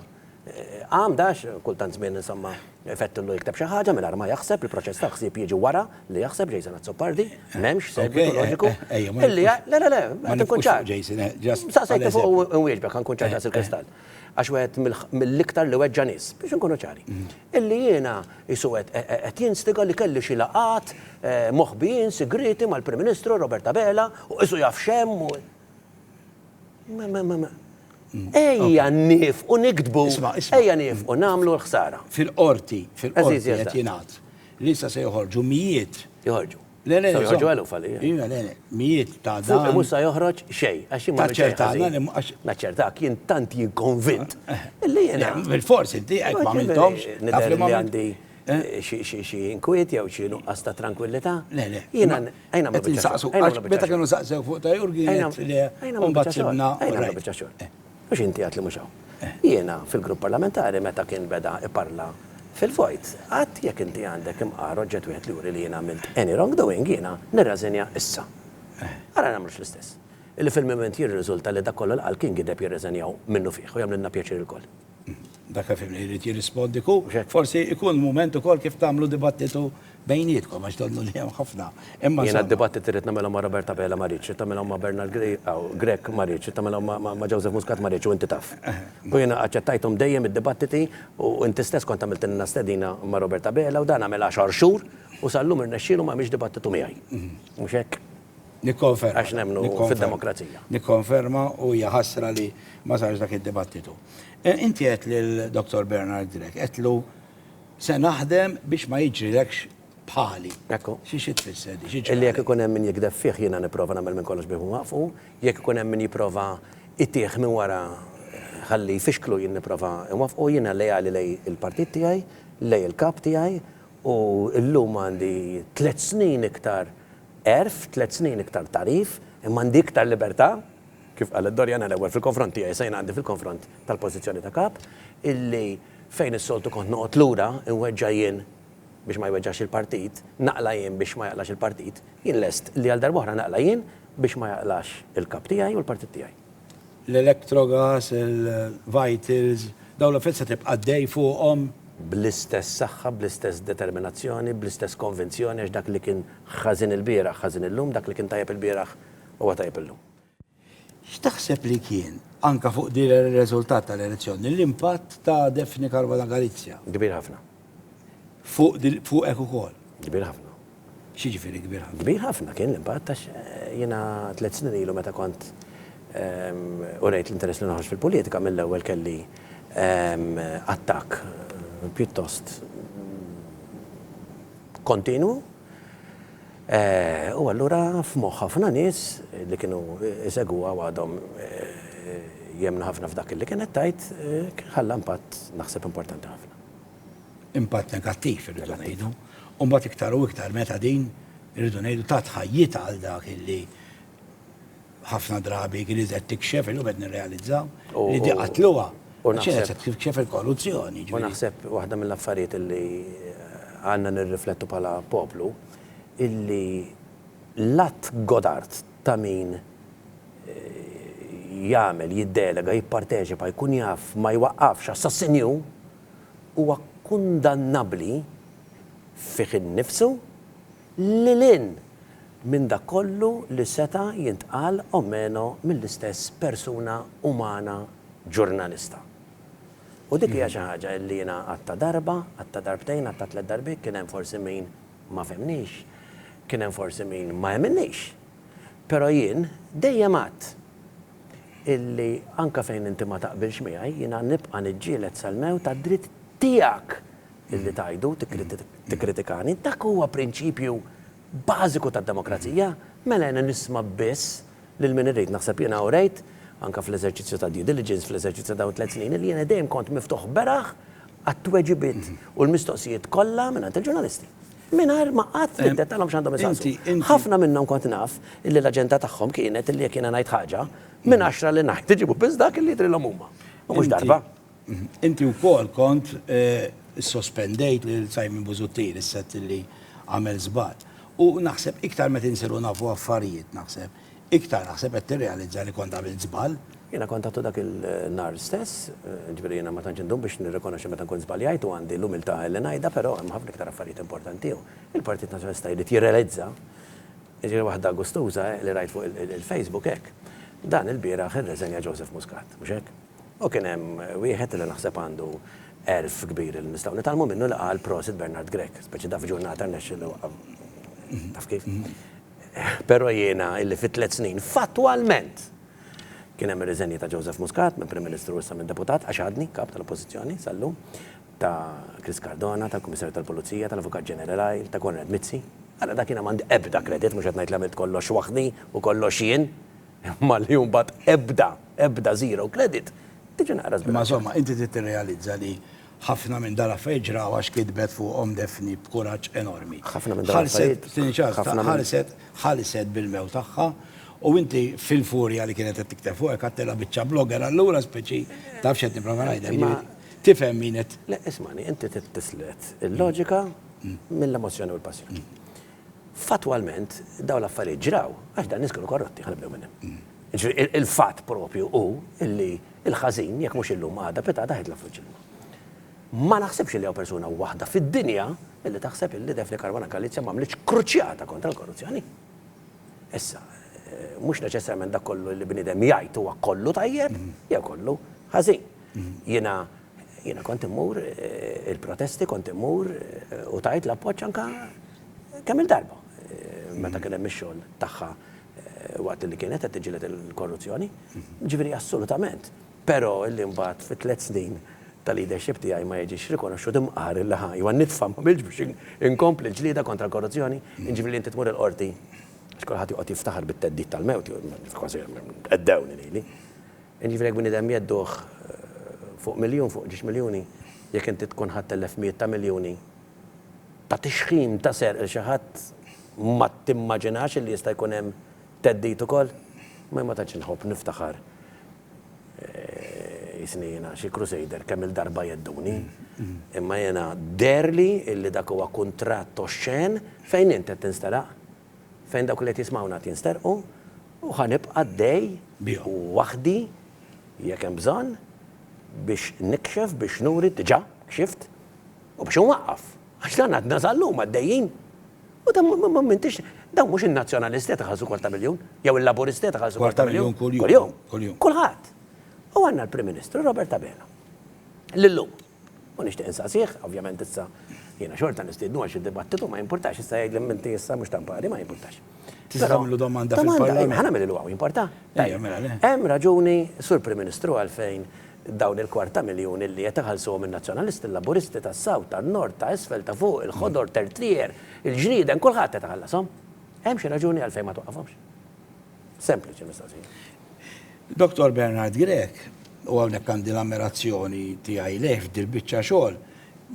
għamdax kultant żmien insomma fettillu jikteb xi ħaġa mingħajr ma jaħseb il-proċess ta' ħsieb jiġi wara li jaħseb Jason Azzopardi m'hemmx segwitu loġiku. Le, qed inkun ċar. Saqsejt fuq inwieġbek ħankun ċar daqs il-kristall. Għax wieħed mill-iktar li weġġa nies biex inkunu ċari. Illi jiena isu qed jinstiga li kelli xi laqat moħbijin sigriti mal-Prim Ministru Robert Abela u isu jaf xemm. Ejja nif u nikdbu, ejja nif u namlu l-ħsara. Fil-qorti qed jingħad li issa se joħorġu mijiet. Joħorġu. Joħorġu għalu falli. Mijiet ta' dan. Fuq mhux se joħroġ xejn għax imma naċċertak jien tant jien konvint. Illi jiena. Bil-forsi inti hekk ma għamilthomx. Nidher li għandi xi inkwiet jew xi nuqqas ta' tranquillità. Jiena ejna ma biċċa. Meta kienu saqsew fuq ta' Jurgen mbagħad sibna Mux inti għat li muxaw. Jiena fil-grupp parlamentari meta kien beda iparla fil-vojt, għat jek inti għandek imqar oġġet wieħed li juri li jiena għamilt any wrongdoing jiena nirrażenja issa. Għara nagħmlux l-istess. Illi fil-moment jirriżulta li dak kollu l-qal kien gideb jirreżenjaw minnu fih u jagħmlilna pjaċir il-koll. Dak fimni jrid jirrispondi ku, forsi ikun mument ukoll kif tagħmlu dibattitu bejnietkom għax donnu li hemm ħafna. Jiena d-dibattit irid nagħmelhom ma' Roberta Bela ma rridx, tagħmelhom ma' Bernard Grek ma rridx, tagħmelhom ma' Joseph Muscat ma rridx u inti taf. U jiena aċċettajthom dejjem id-dibattiti u inti stess kont għamiltilna stedina ma' Roberta Bela u dan għamel 10 xhur u sallum irnexxielu ma mhix dibattitu miegħi. Mhux hekk? Nikkonferma. Għax nemmnu fid-demokrazija. Nikkonferma u hija ħasra li ma sarx dak id-dibattitu. Inti qed lil-Dr. Bernard Grek, qedlu se naħdem biex ma jiġrilekx bħali. Ekku. Xi tfisser di? Illi jekk ikun hemm min jikdeb fih jiena nipprova nagħmel minn kollox biex waqfu, jekk ikun hemm min jipprova ittieħ minn wara ħalli fixklu jien nipprova nwafqu jiena lejali lej il-partit tiegħi, lej il-kap tiegħi u llum għandi 3 snin iktar 3 snin iktar tarif, imma għandi iktar libertà, kif qalet Dorjana l-ewwel fil-konfront tiegħi se għandi fil-konfront tal-pożizzjoni ta' kap, illi fejn is-soltu kont noqgħod lura inweġġa jien biex ma jweġġax il-partit, naqla jien biex ma jaqlax il-partit, jien lest li għal darba oħra naqla jien biex ma jaqlax il-kap tiegħi u l-partit tiegħi. L-Electrogas, il-Vitals, dawn l-affett se tibqa' dej fuqhom bl-istess saħħa, bl-istess determinazzjoni, bl-istess konvenzjoni, għax dak li kien ħażin il-bieraħ, ħażin illum, dak li kien tajjeb il-bieraħ huwa tajjeb illum. X'taħseb li kien anka fuq din ir-riżultat tal-elezzjoni l-impatt ta' Defni Caruana Galizia? Kbir ħafna. Fuq hekk ukoll. Kbir ħafna. X'jiġifieri kbir ħafna? Kbir ħafna kien l-impatt għax jiena 3 snin ilu meta kont u rejt l-interess li noħroġ fil-politika mill-ewwel kelli attakk pjuttost kontinu. U allura f'moħħ ħafna nies li kienu isegwa għadhom jemnu ħafna f'dak li kienet tajt ħalla impatt naħseb importanti ħafna. Impatt negattiv irridu ngħidu. U mbagħad iktar u iktar meta din irridu ngħidu ta' tħajjita għal dak illi ħafna drabi kien iżgħet tikxef illum qed nirrealizzaw li di qatluha. X'inhet se tikxef il-korruzzjoni. U naħseb waħda mill-affarijiet illi għandna nirriflettu bħala poplu illi l-att godart ta' min jagħmel, jiddelega, jipparteċipa, jkun jaf ma jwaqqafx assassinju huwa kundannabbli fih innifsu lilin minn dak kollu li seta jintqal o meno mill-istess persuna umana ġurnalista. U dik hija xi ħaġa li jiena għatta darba, għatta darbtejn, għatta 3 darbiet, kien hemm forsi min ma femniex, kien hemm forsi min ma jemminniex. Però jien dejjem għadd illi anka fejn inti ma taqbilx miegħi jiena nibqa' niġġieled sal-mew tad-dritt tiegħek illi tajdu tikkritikani. Dak huwa prinċipju bażiku tad-demokrazija, mela jiena nisma' biss lil min irrid naħseb jiena u rejt anka fl-eżerċizzju ta' due diligence, fl-eżerċizzju ta' 3 snin, li jiena dejjem kont miftuħ beraħ għat-tweġibiet u l-mistoqsijiet kollha mingħand il-ġurnalisti. Mingħajr ma qatt niddettalhom x'għandhom isaqsu. Ħafna minnhom kont naf illi l-aġenda tagħhom kienet illi jekk jiena ngħid ħaġa minn 10 li ngħid iġibu biss dak illi jidrilhom huma. U mhux darba. Inti wkoll kont sospendejt lil Simon Busuttil is-set illi għamel żball. U naħseb iktar meta insiru nafu affarijiet naħseb. Iktar naħseb qed tirrealizza li kont għamil żball. Jiena kont għattu dak il-nar stess, ġifieri jiena ma tantx indum biex nirrikonoxxi meta nkun żbaljajt u għandi l-umiltà li ngħidha, però hemm ħafna iktar affarijiet importanti. Il-Partit Nazzjonalista jrid jirrealizza, ġifieri waħda gustuża li rajt fuq il-Facebook hekk. Dan il-bieraħ irreżenja Joseph Muscat, mhux hekk? U kien hemm wieħed li naħseb għandu erf kbir li nistgħu nitalmu minnu li qal prosit Bernard Grek, speċi daf ġurnata rnexxi li taf kif. Però jiena illi fit 3 snin fatwalment kien hemm ir-riżenji ta' Joseph Muscat minn Prim Ministru issa minn deputat għax għadni kap tal-Oppożizzjoni sallu ta' Chris Cardona, tal-Kummissarju tal-Pulizija, tal-Avukat Ġenerali, ta' Konrad Mizzi. Alla dak jiena m'għandi ebda kredit mhux qed ngħid li għamilt kollox waħdi u kollox jien, imma li mbagħad ebda zero kredit. Tiġi naqra Ma insomma, inti tirrealizza li ħafna minn dal affarijiet ġraw għax kitbet fuqhom Defni b'kuraġġ enormi. Ħafna minn dal affarijiet ħalset bil-mew tagħha u inti fil-furja li kienet qed tikteb fuq għattela biċċa blogger allura speċi taf x'qed nipprova ngħidlek. Tifhem min qed. Le ismani, inti tislet il-loġika mill-emozzjoni u l-passjoni. Fatwalment dawn l-affarijiet ġraw għax dan nies kienu korrotti ħanibdew minn hemm. Il-fatt propju hu illi il-ħażin jekk mhux illum għadha petada ħidla fuq ġilma. Ma naħsebx li hawn persuna waħda fid-dinja illi taħseb illi Defni Caruana Galizia m'għamlitx kruċjata kontra l-korruzzjoni. Issa, mhux neċessarjament dak kollu li bniedem jgħid huwa kollu tajjeb jew kollu ħażin. Jiena kont immur il-protesti, kont immur u tajt l-appoġġ anke kemm il-darba. Meta kien hemm ix-xogħol tagħha waqt li kienet qed tiġilet il-korruzzjoni, ġifieri assolutament. Però illi mbagħad fi 3 snin tal-leadership tiegħi ma jiġix rikonoxxut imqar il laħa jew nitfa' ma milx biex inkompli ġlieda kontra l-korruzzjoni, jiġifieri inti tmur il-qorti xkulħadd joqgħod jiftaħar bit-teddid tal-mewt, kważi qeddewni lili. Jiġifieri jekk bniedem jedduh fuq miljun, fuq 10 miljuni, jekk inti tkun ħadd telef mijiet ta' miljuni ta' tixħim ta' serq il xi ħadd ma timmaġinax li jista' jkun hemm teddid ukoll, ma tantx inħobb niftaħar jisni jiena xi crusader kemm il-darba jedduni, imma jiena derli illi dak huwa kuntratt oxxen fejn inti qed tinstaraq, fejn dawk li qed jismawna tinsterqu u ħanibqa' għaddej waħdi jekk hemm bżonn biex nikxef biex nuri diġà kxift U biex unwaqqaf, għax dan għadna sal-lum għaddejjin. U dan ma mintix, dan mhux in-nazzjonalisti qed iħallsu $250,000, jew il-laburisti qed iħallsu $250,000 kuljum. Kulħadd. U għandna l-Prim Ministru Robert Abela. Lillum. U nixtieq insaqsih, ovvjament issa jiena xorta nistiednu għax id-dibattitu ma jimpurtax, issa jgħidlem inti issa mhux tampari ma jimpurtax. Tistgħu domanda fil-Parlament. Ħa nagħmel il-għaw importa. Hemm raġuni sur Prim Ministru għalfejn dawn il-250,000 li qed iħallsuhom in-nazzjonalisti, il-laburisti tas-Sawt, tan-Nord, ta' isfel, ta' fuq, il-ħodor, tertrier, il-ġrieden, kulħadd qed iħallashom. Hemm xi raġuni għalfejn ma twaqqafhomx. Sempliċi mistoqsija. Dr. Bernard Grek, u hawnhekk għandi l-ammirazzjoni tiegħi leh dil-biċċa xogħol,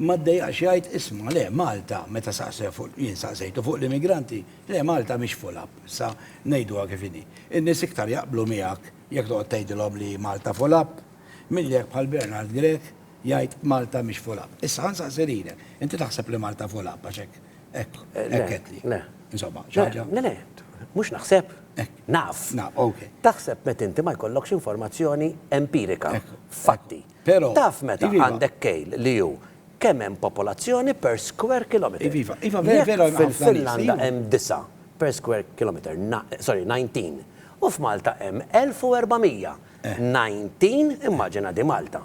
ma ddejjaqx jgħid isma' le Malta meta jien saqsejtu fuq l-immigranti, le Malta mhix full up, sa ngħiduha kif inhi. In-nies iktar jaqblu miegħek jekk toqgħod tgħidilhom li Malta full up, milli jekk bħal Bernard Grek jgħid Malta mhix full up. Issa ħansaqsililek, inti taħseb li Malta full up għax hekk qedli. Le. Insomma, ħaġa. Le, mhux naħseb. Naf. Taħseb meta inti ma jkollokx informazzjoni empirika, fatti. Taf meta għandek kejl li hu kemm hemm popolazzjoni per square kilometer. Fil-Finlanda hemm 9 per square kilometer, 19. U f'Malta hemm 1400. 19 immaġina di Malta.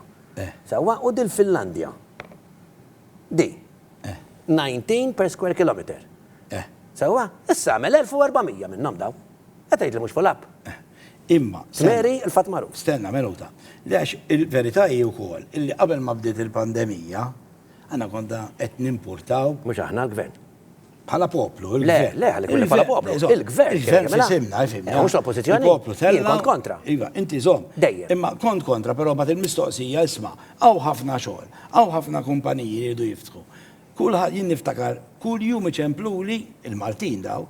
Sewwa u dil-Finlandja. Di. 19 per square kilometer. Sewwa, issa għamel 1400 minnhom daw. Qed tgħid li mhux full-up. Imma. Meri il-fatt magħruf. Stenna minuta. Għax il-verità hi wkoll illi qabel ma bdiet il-pandemija għandna konna qed nimpurtaw. Mhux aħna l-gvern. Bħala poplu, il-gvern. Le, għalli kulli bħala poplu. Il-gvern. Il-gvern fisimna, fimna. Mhux l-oppożizzjoni. Il-poplu tella. Kont kontra. Iva, inti żomm. Dejjem. Imma kont kontra, però ma il-mistoqsija isma' hawn ħafna xogħol, hawn ħafna kumpaniji li jridu jiftħu. Kulħadd jien niftakar kull jum iċempluli il-Maltin daw.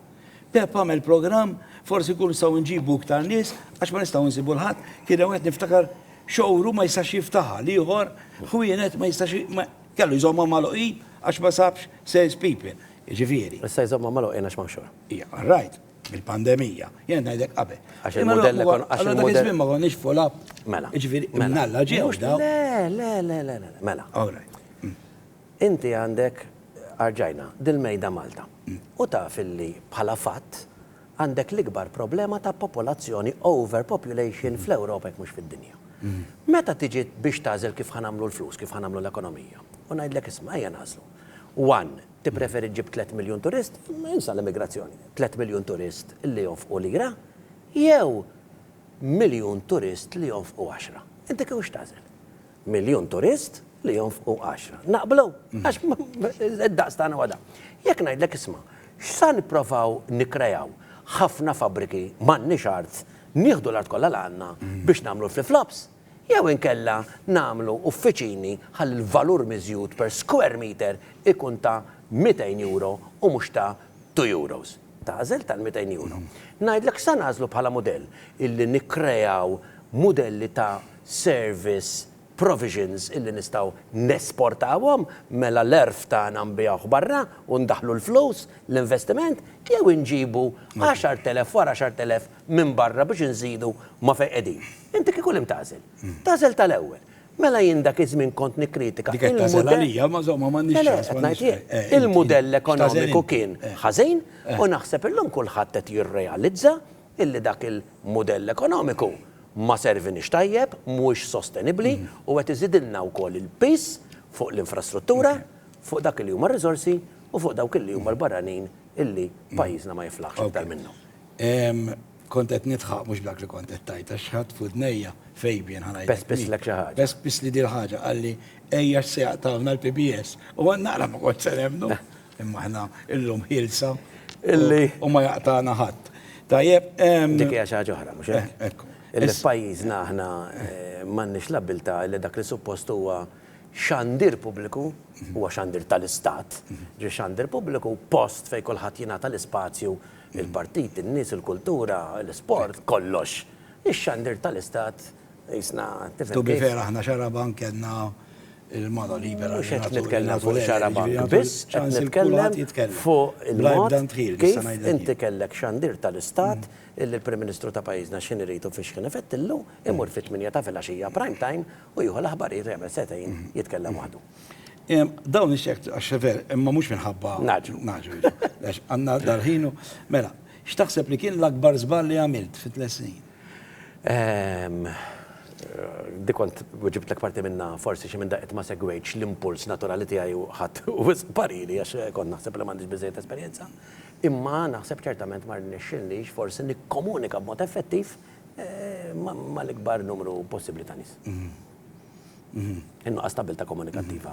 Pep għamel programm, forsi kull nistgħu nġibu iktar nies għax ma nistgħu nsibu l-ħadd, kien wieħed niftakar showroom ma jistax jiftaħha, ieħor ħwienet ma jistax kellu jżomma magħluqin għax ma sabx sales people. Ġifieri. Issa jżomma magħluqin għax m'hawn Ija, right, bil-pandemija. Jien ngħidlek qabel. Għax il-modell għax il-modell ma konniex full-up. Mela. Ġifieri, nalla ġew daw. Le. Mela. Inti għandek arġajna dil-mejda Malta. U taf illi bħala fatt għandek l-ikbar problema ta' popolazzjoni overpopulation fl-Ewropa mhux fid-dinja. Meta tiġi biex tażel kif ħanamlu l-flus, kif ħanamlu l-ekonomija. U ngħidlek isma' ejja nażlu. One, tippreferi ġib 3 miljun turist, insa l-immigrazzjoni. 3 miljun turist li jonfqu lira, jew miljun turist li jonfqu 10. Inti kif tażel? Miljun turist li jonfqu 10. Naqblu, għax id-daqs tagħna wada. Jekk ngħidlek isma', x'sa nipprovaw nikkrejaw ħafna fabbriki m'għandniex art, nieħdu l-art kollha l-għandna biex nagħmlu flip-flops, jew inkella nagħmlu uffiċini ħalli l-valur miżjud per square meter ikun ta' €200 u mhux ta' €2. Tażel tal-€200. Ngħidlek sa nażlu bħala modell illi nikkrejaw modelli ta' service provisions illi nistaw nesportawhom mela l-erf tagħna nbijgħu barra u ndaħlu l-flus, l-investiment, jew inġibu 10,000 wara 10,000 minn barra biex nżidu ma fejn qegħdin. Inti kieku lim tażel. Tażel tal-ewwel. Mela jien dak iż-żmien kont nikkritika. Il-mudell ekonomiku kien ħażin u naħseb illum kulħadd qed jirrealizza illi dak il-mudell ekonomiku ma servinix tajjeb, mhux sostenibbli u qed iżidilna wkoll il-pis fuq l-infrastruttura, fuq dak li huma r-riżorsi u fuq dawk li huma l-barranin illi pajjiżna ma jiflaħx aktar minnhom. Kont qed nitħaq mhux dak li kont qed tajt għax ħadd fudnejja fejbien ħanajt. Bespislek xi ħaġa. Bespis li dil ħaġa qalli ejja se jaqtawna l-PBS. U għan naqra ma kont se nemnu. Imma aħna illum ħilsa u ma jaqtana ħadd. Tajjeb. Dik hija xi ħaġa oħra, mhux hekk? Il-pajjiżna aħna m'għandniex l-abbiltà li dak li suppost huwa xandir pubbliku huwa xandir tal-istat. Ġi xandir pubbliku post fejn kulħadd jingħata l-ispazju il-partit, in-nies, il-kultura, l-isport, kollox. Ix-xandir tal-istat jisna tifhem. Tu bifera aħna xarabank kellna il-moda libera. Mhux qed nitkellem fuq xarabank biss, qed nitkellem fuq il-mod kif inti kellek xandir tal-istat il-Prim Ministru ta' pajjiżna x'in iridu fiex kien ifettillu imur fit-8 ta' filgħaxija prime time u jieħu l-aħbarijiet jagħmel setgħin jitkellem waħdu. Dawn ix-xekt għax-xefer, imma mhux minħabba. Naġru. Għax għandna darħinu. Mela, x'taħseb li kien l-akbar żball li għamilt fi 3 snin? Dikont ġibt l parti minna forsi xi minn daqqiet ma segwejx l-impuls naturali tiegħi u ħadd u parili għax kont naħseb li m'għandix biżejjed esperjenza. Imma naħseb ċertament ma rnexxilniex forsi nikkomunika b'mod effettiv ma l-ikbar numru possibbli ta' nies. Innuqqas stabilta komunikattiva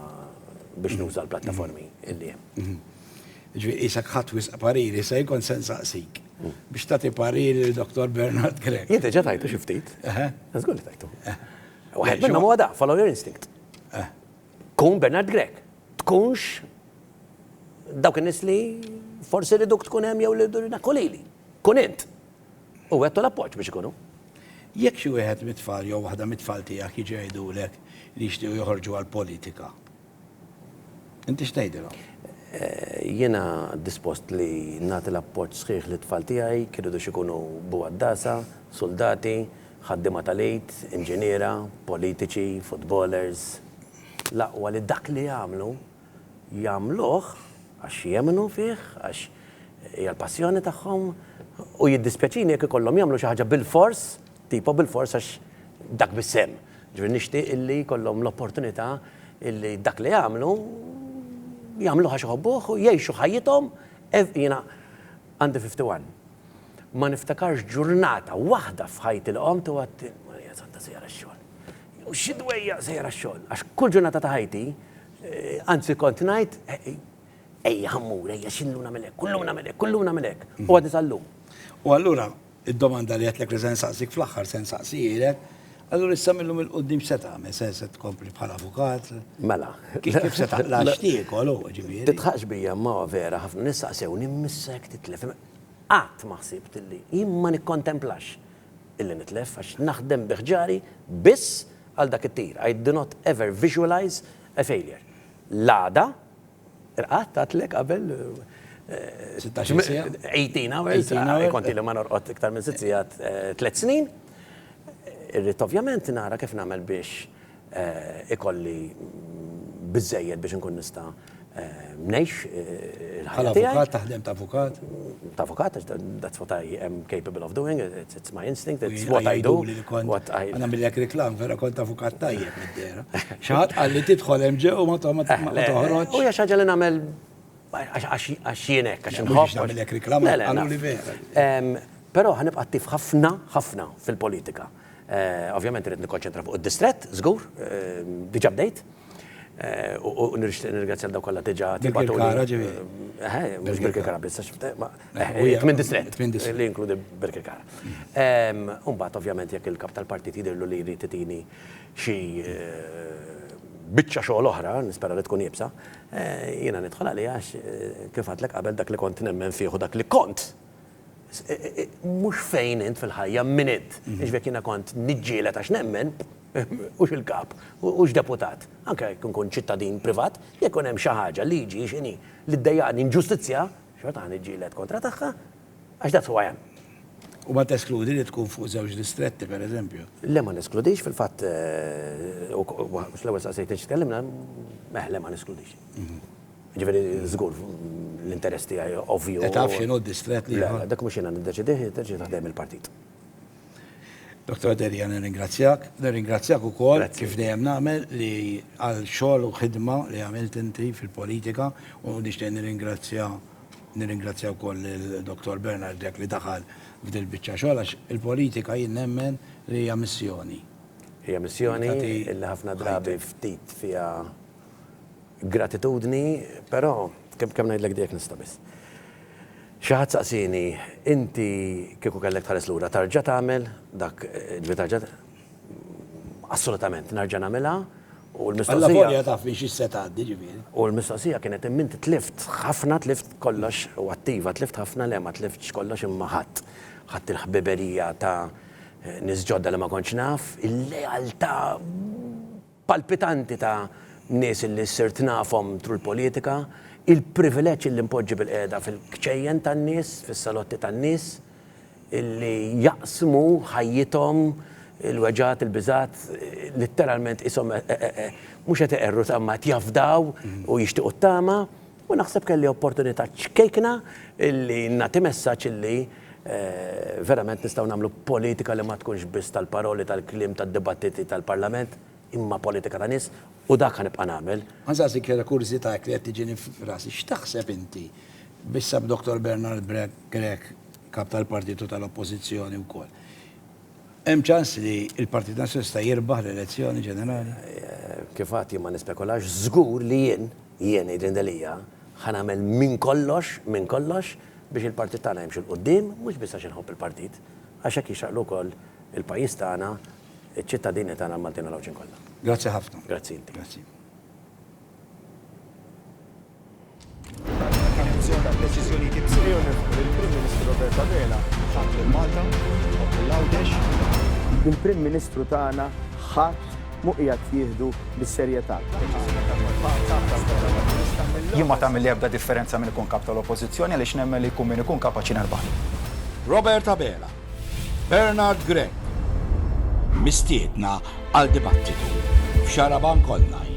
biex nuża l-plattaformi illi hemm. Ġifieri isak ħadd wisq pariri se jkun se nsaqsik biex tagħti pariri l-Dr. Bernard Grek. Jien diġà tajtu xi ftit. Żgur li tajtu. Waħed minnhom huwa da, follow your instinct. Kun Bernard Grek. Tkunx dawk in-nies li forsi riduk tkun hemm jew li kolili. Kun int. U għedtu l-appoġġ biex ikunu. Jekk xi wieħed mit-tfal jew waħda mit-tfal tiegħek jiġi jgħidulek li jixtiequ joħorġu għall-politika. Inti x'tgħidilhom? Jiena dispost li nagħti l-appoġġ sħiħ li tfal tiegħi kienu ikunu buwaddasa, soldati, ħaddiema tal-ejt, inġiniera, politiċi, footballers. L-aqwa li dak li jagħmluh għax jemnu fih, għax hija l-passjoni tagħhom u jiddispjaċini jekk ikollhom jagħmlu xi ħaġa bil-fors, tipo bil-fors għax dak bis-sem. Ġifier nixtieq illi jkollhom l-opportunità illi dak li jagħmlu ħax iħobbuh u jgħixu ħajjithom jiena għandi 51. Ma niftakarx ġurnata waħda f'ħajti li qomt u għadt Marija Santa sejra x-xogħol. U xi dwejja sejra x-xogħol għax kull ġurnata ta' ħajti anzi kont ngħid ejja ħammur, ejja xilluna melek, kulluna melek, u għad nisallum. U allura, id-domanda li għetlek li sen saqsik fl-axħar sen saqsijilek, allura issa millum il-qoddim se tagħmel, se tkompli bħala avukat. Mela. Kif se taqla xtiek u ġifieri. Titħax bija ma vera ħafna nissaqsew nimmissek titlef. Qatt ma ħsibt illi jien ma nikkontemplax illi nitlef għax naħdem biħġari biss għal dak it-tir. I do not ever visualize a failure. L-għada irqat għatlek qabel 18 hours, konti li ma norqot iktar minn 6 sigħat 3 snin. Irrid ovvjament nara kif nagħmel biex ikolli biżżejjed biex inkun nista' mnejx il-ħajja tiegħi. Avukat taħdem ta' avukat? Ta' avukat, that's what I am capable of doing, it's my instinct, it's what I do. Għana mill-ek reklam, vera kont avukat tajjeb mid-dera. Xaħat għalli tidħol hemm ġew ma toħroġ. U hija xi ħaġa li nagħmel għax jienek, għax inħobb. Nagħmilek reklam għallu li vera. Però ħanibqa' attiv ħafna fil-politika. Ovvjament irid nikkonċentra fuq id-distrett, żgur, diġà bdejt. U nirringrazzja dawk kollha diġà tibgħatu. Mhux Birkirkara biss minn distrett li jinkludi Birkirkara. Mbagħad ovvjament jekk il-kap tal-partit jidhirlu li jrid titini xi biċċa xogħol oħra, nispera li tkun jibsa, jiena nidħol għalija għax kif għadlek qabel dak li kont nemmen fih u dak li kont. Mhux fejn int fil-ħajja minn int. Iġbek jiena kont niġġieled għax nemmen ux il-kap, ux deputat, anke kun ċittadin privat, jekk hemm xi ħaġa liġi x'inhi li ddejjaqni inġustizzja, xorta ħaniġġieled kontra tagħha, għax dak huwa hemm. U ma teskludi li tkun fuq żewġ distretti pereżempju? Le ma neskludix fil-fatt l-ewwel saqsejt tkellimna, le ma neskludix. Ġifieri żgur l-interess tiegħi ovvju. Taf x'inhu d-distrett li dak mhux jiena niddeċidih, taħdem il-partit. Dr. Derija, nirringrazzjak ukoll kif dejjem nagħmel li għal xogħol u ħidma li għamilt inti fil-politika u nixtieq nirringrazzja wkoll il-Dr. Bernard Grek li daħal f'dil biċċa xogħol għax il-politika jien nemmen li hija missjoni. Hija missjoni li ħafna drabi ftit fiha gratitudni, però kemm ngħidlek dik nista' biss. Xaħat saqsini, inti kieku kellek tħares lura tarġa tagħmel dak tarġa assolutament narġa' nagħmilha u l-mistoqsija taf biex issa tgħaddi ġifieri. U l-mistoqsija kienet imma inti tlift ħafna tlift kollox u attiva tlift ħafna le ma tliftx kollox imma ħadd il-ħbiberija ta' nies ġodda li ma kontx naf, il-lealtà palpitanti ta' nies li sirt nafhom tru l-politika. Il-privileġġ li mpoġġi bil-qiegħda fil-kċejjen tan-nies, fis-salotti tan-nies, illi jaqsmu ħajjithom il-weġat, il-bizat, literalment isom mux għet erru tamma jafdaw u jishtiqu t-tama u naħseb kelli opportunità ċkejkna illi nati messaċ illi verament nistaw namlu politika li ma tkunx biss tal-paroli, tal-klim, tal-dibattiti tal-parlament, imma politika ta' nis u dak ħanibqa' nagħmel. Għanżassi kera kurzita li qed tiġini f'rasi, x'taħseb inti bissab Dr. Bernard Grek, kap tal-partitu tal-oppożizzjoni wkoll. Hemm ċans li l-Partit Nazzjonalista jirbaħ l-elezzjoni ġenerali? Kif għati ma nispekulax, żgur li jien id-rindelija ħanamel minn kollox biex il-partit tagħna jimxu l-qudiem, mhux biss għax inħobb il-partit, għax hekk jixraqlu wkoll il-pajjiż tagħna, iċ-ċittadini tagħna Maltin u l-Awċin kollha. Grazzi ħafna. Grazzi inti. Grazzi. Il-Prim Ministru tagħna ħadd mu qiegħed jieħdu bis-serjetà. Jien ma tagħmel li ebda differenza minn ikun kap tal-oppożizzjoni għaliex nemmen li jkun min ikun kapaċi nerbaħ. Robert Abela, Bernard Grek, mistiedna għal dibattitu f'Xaraban Online.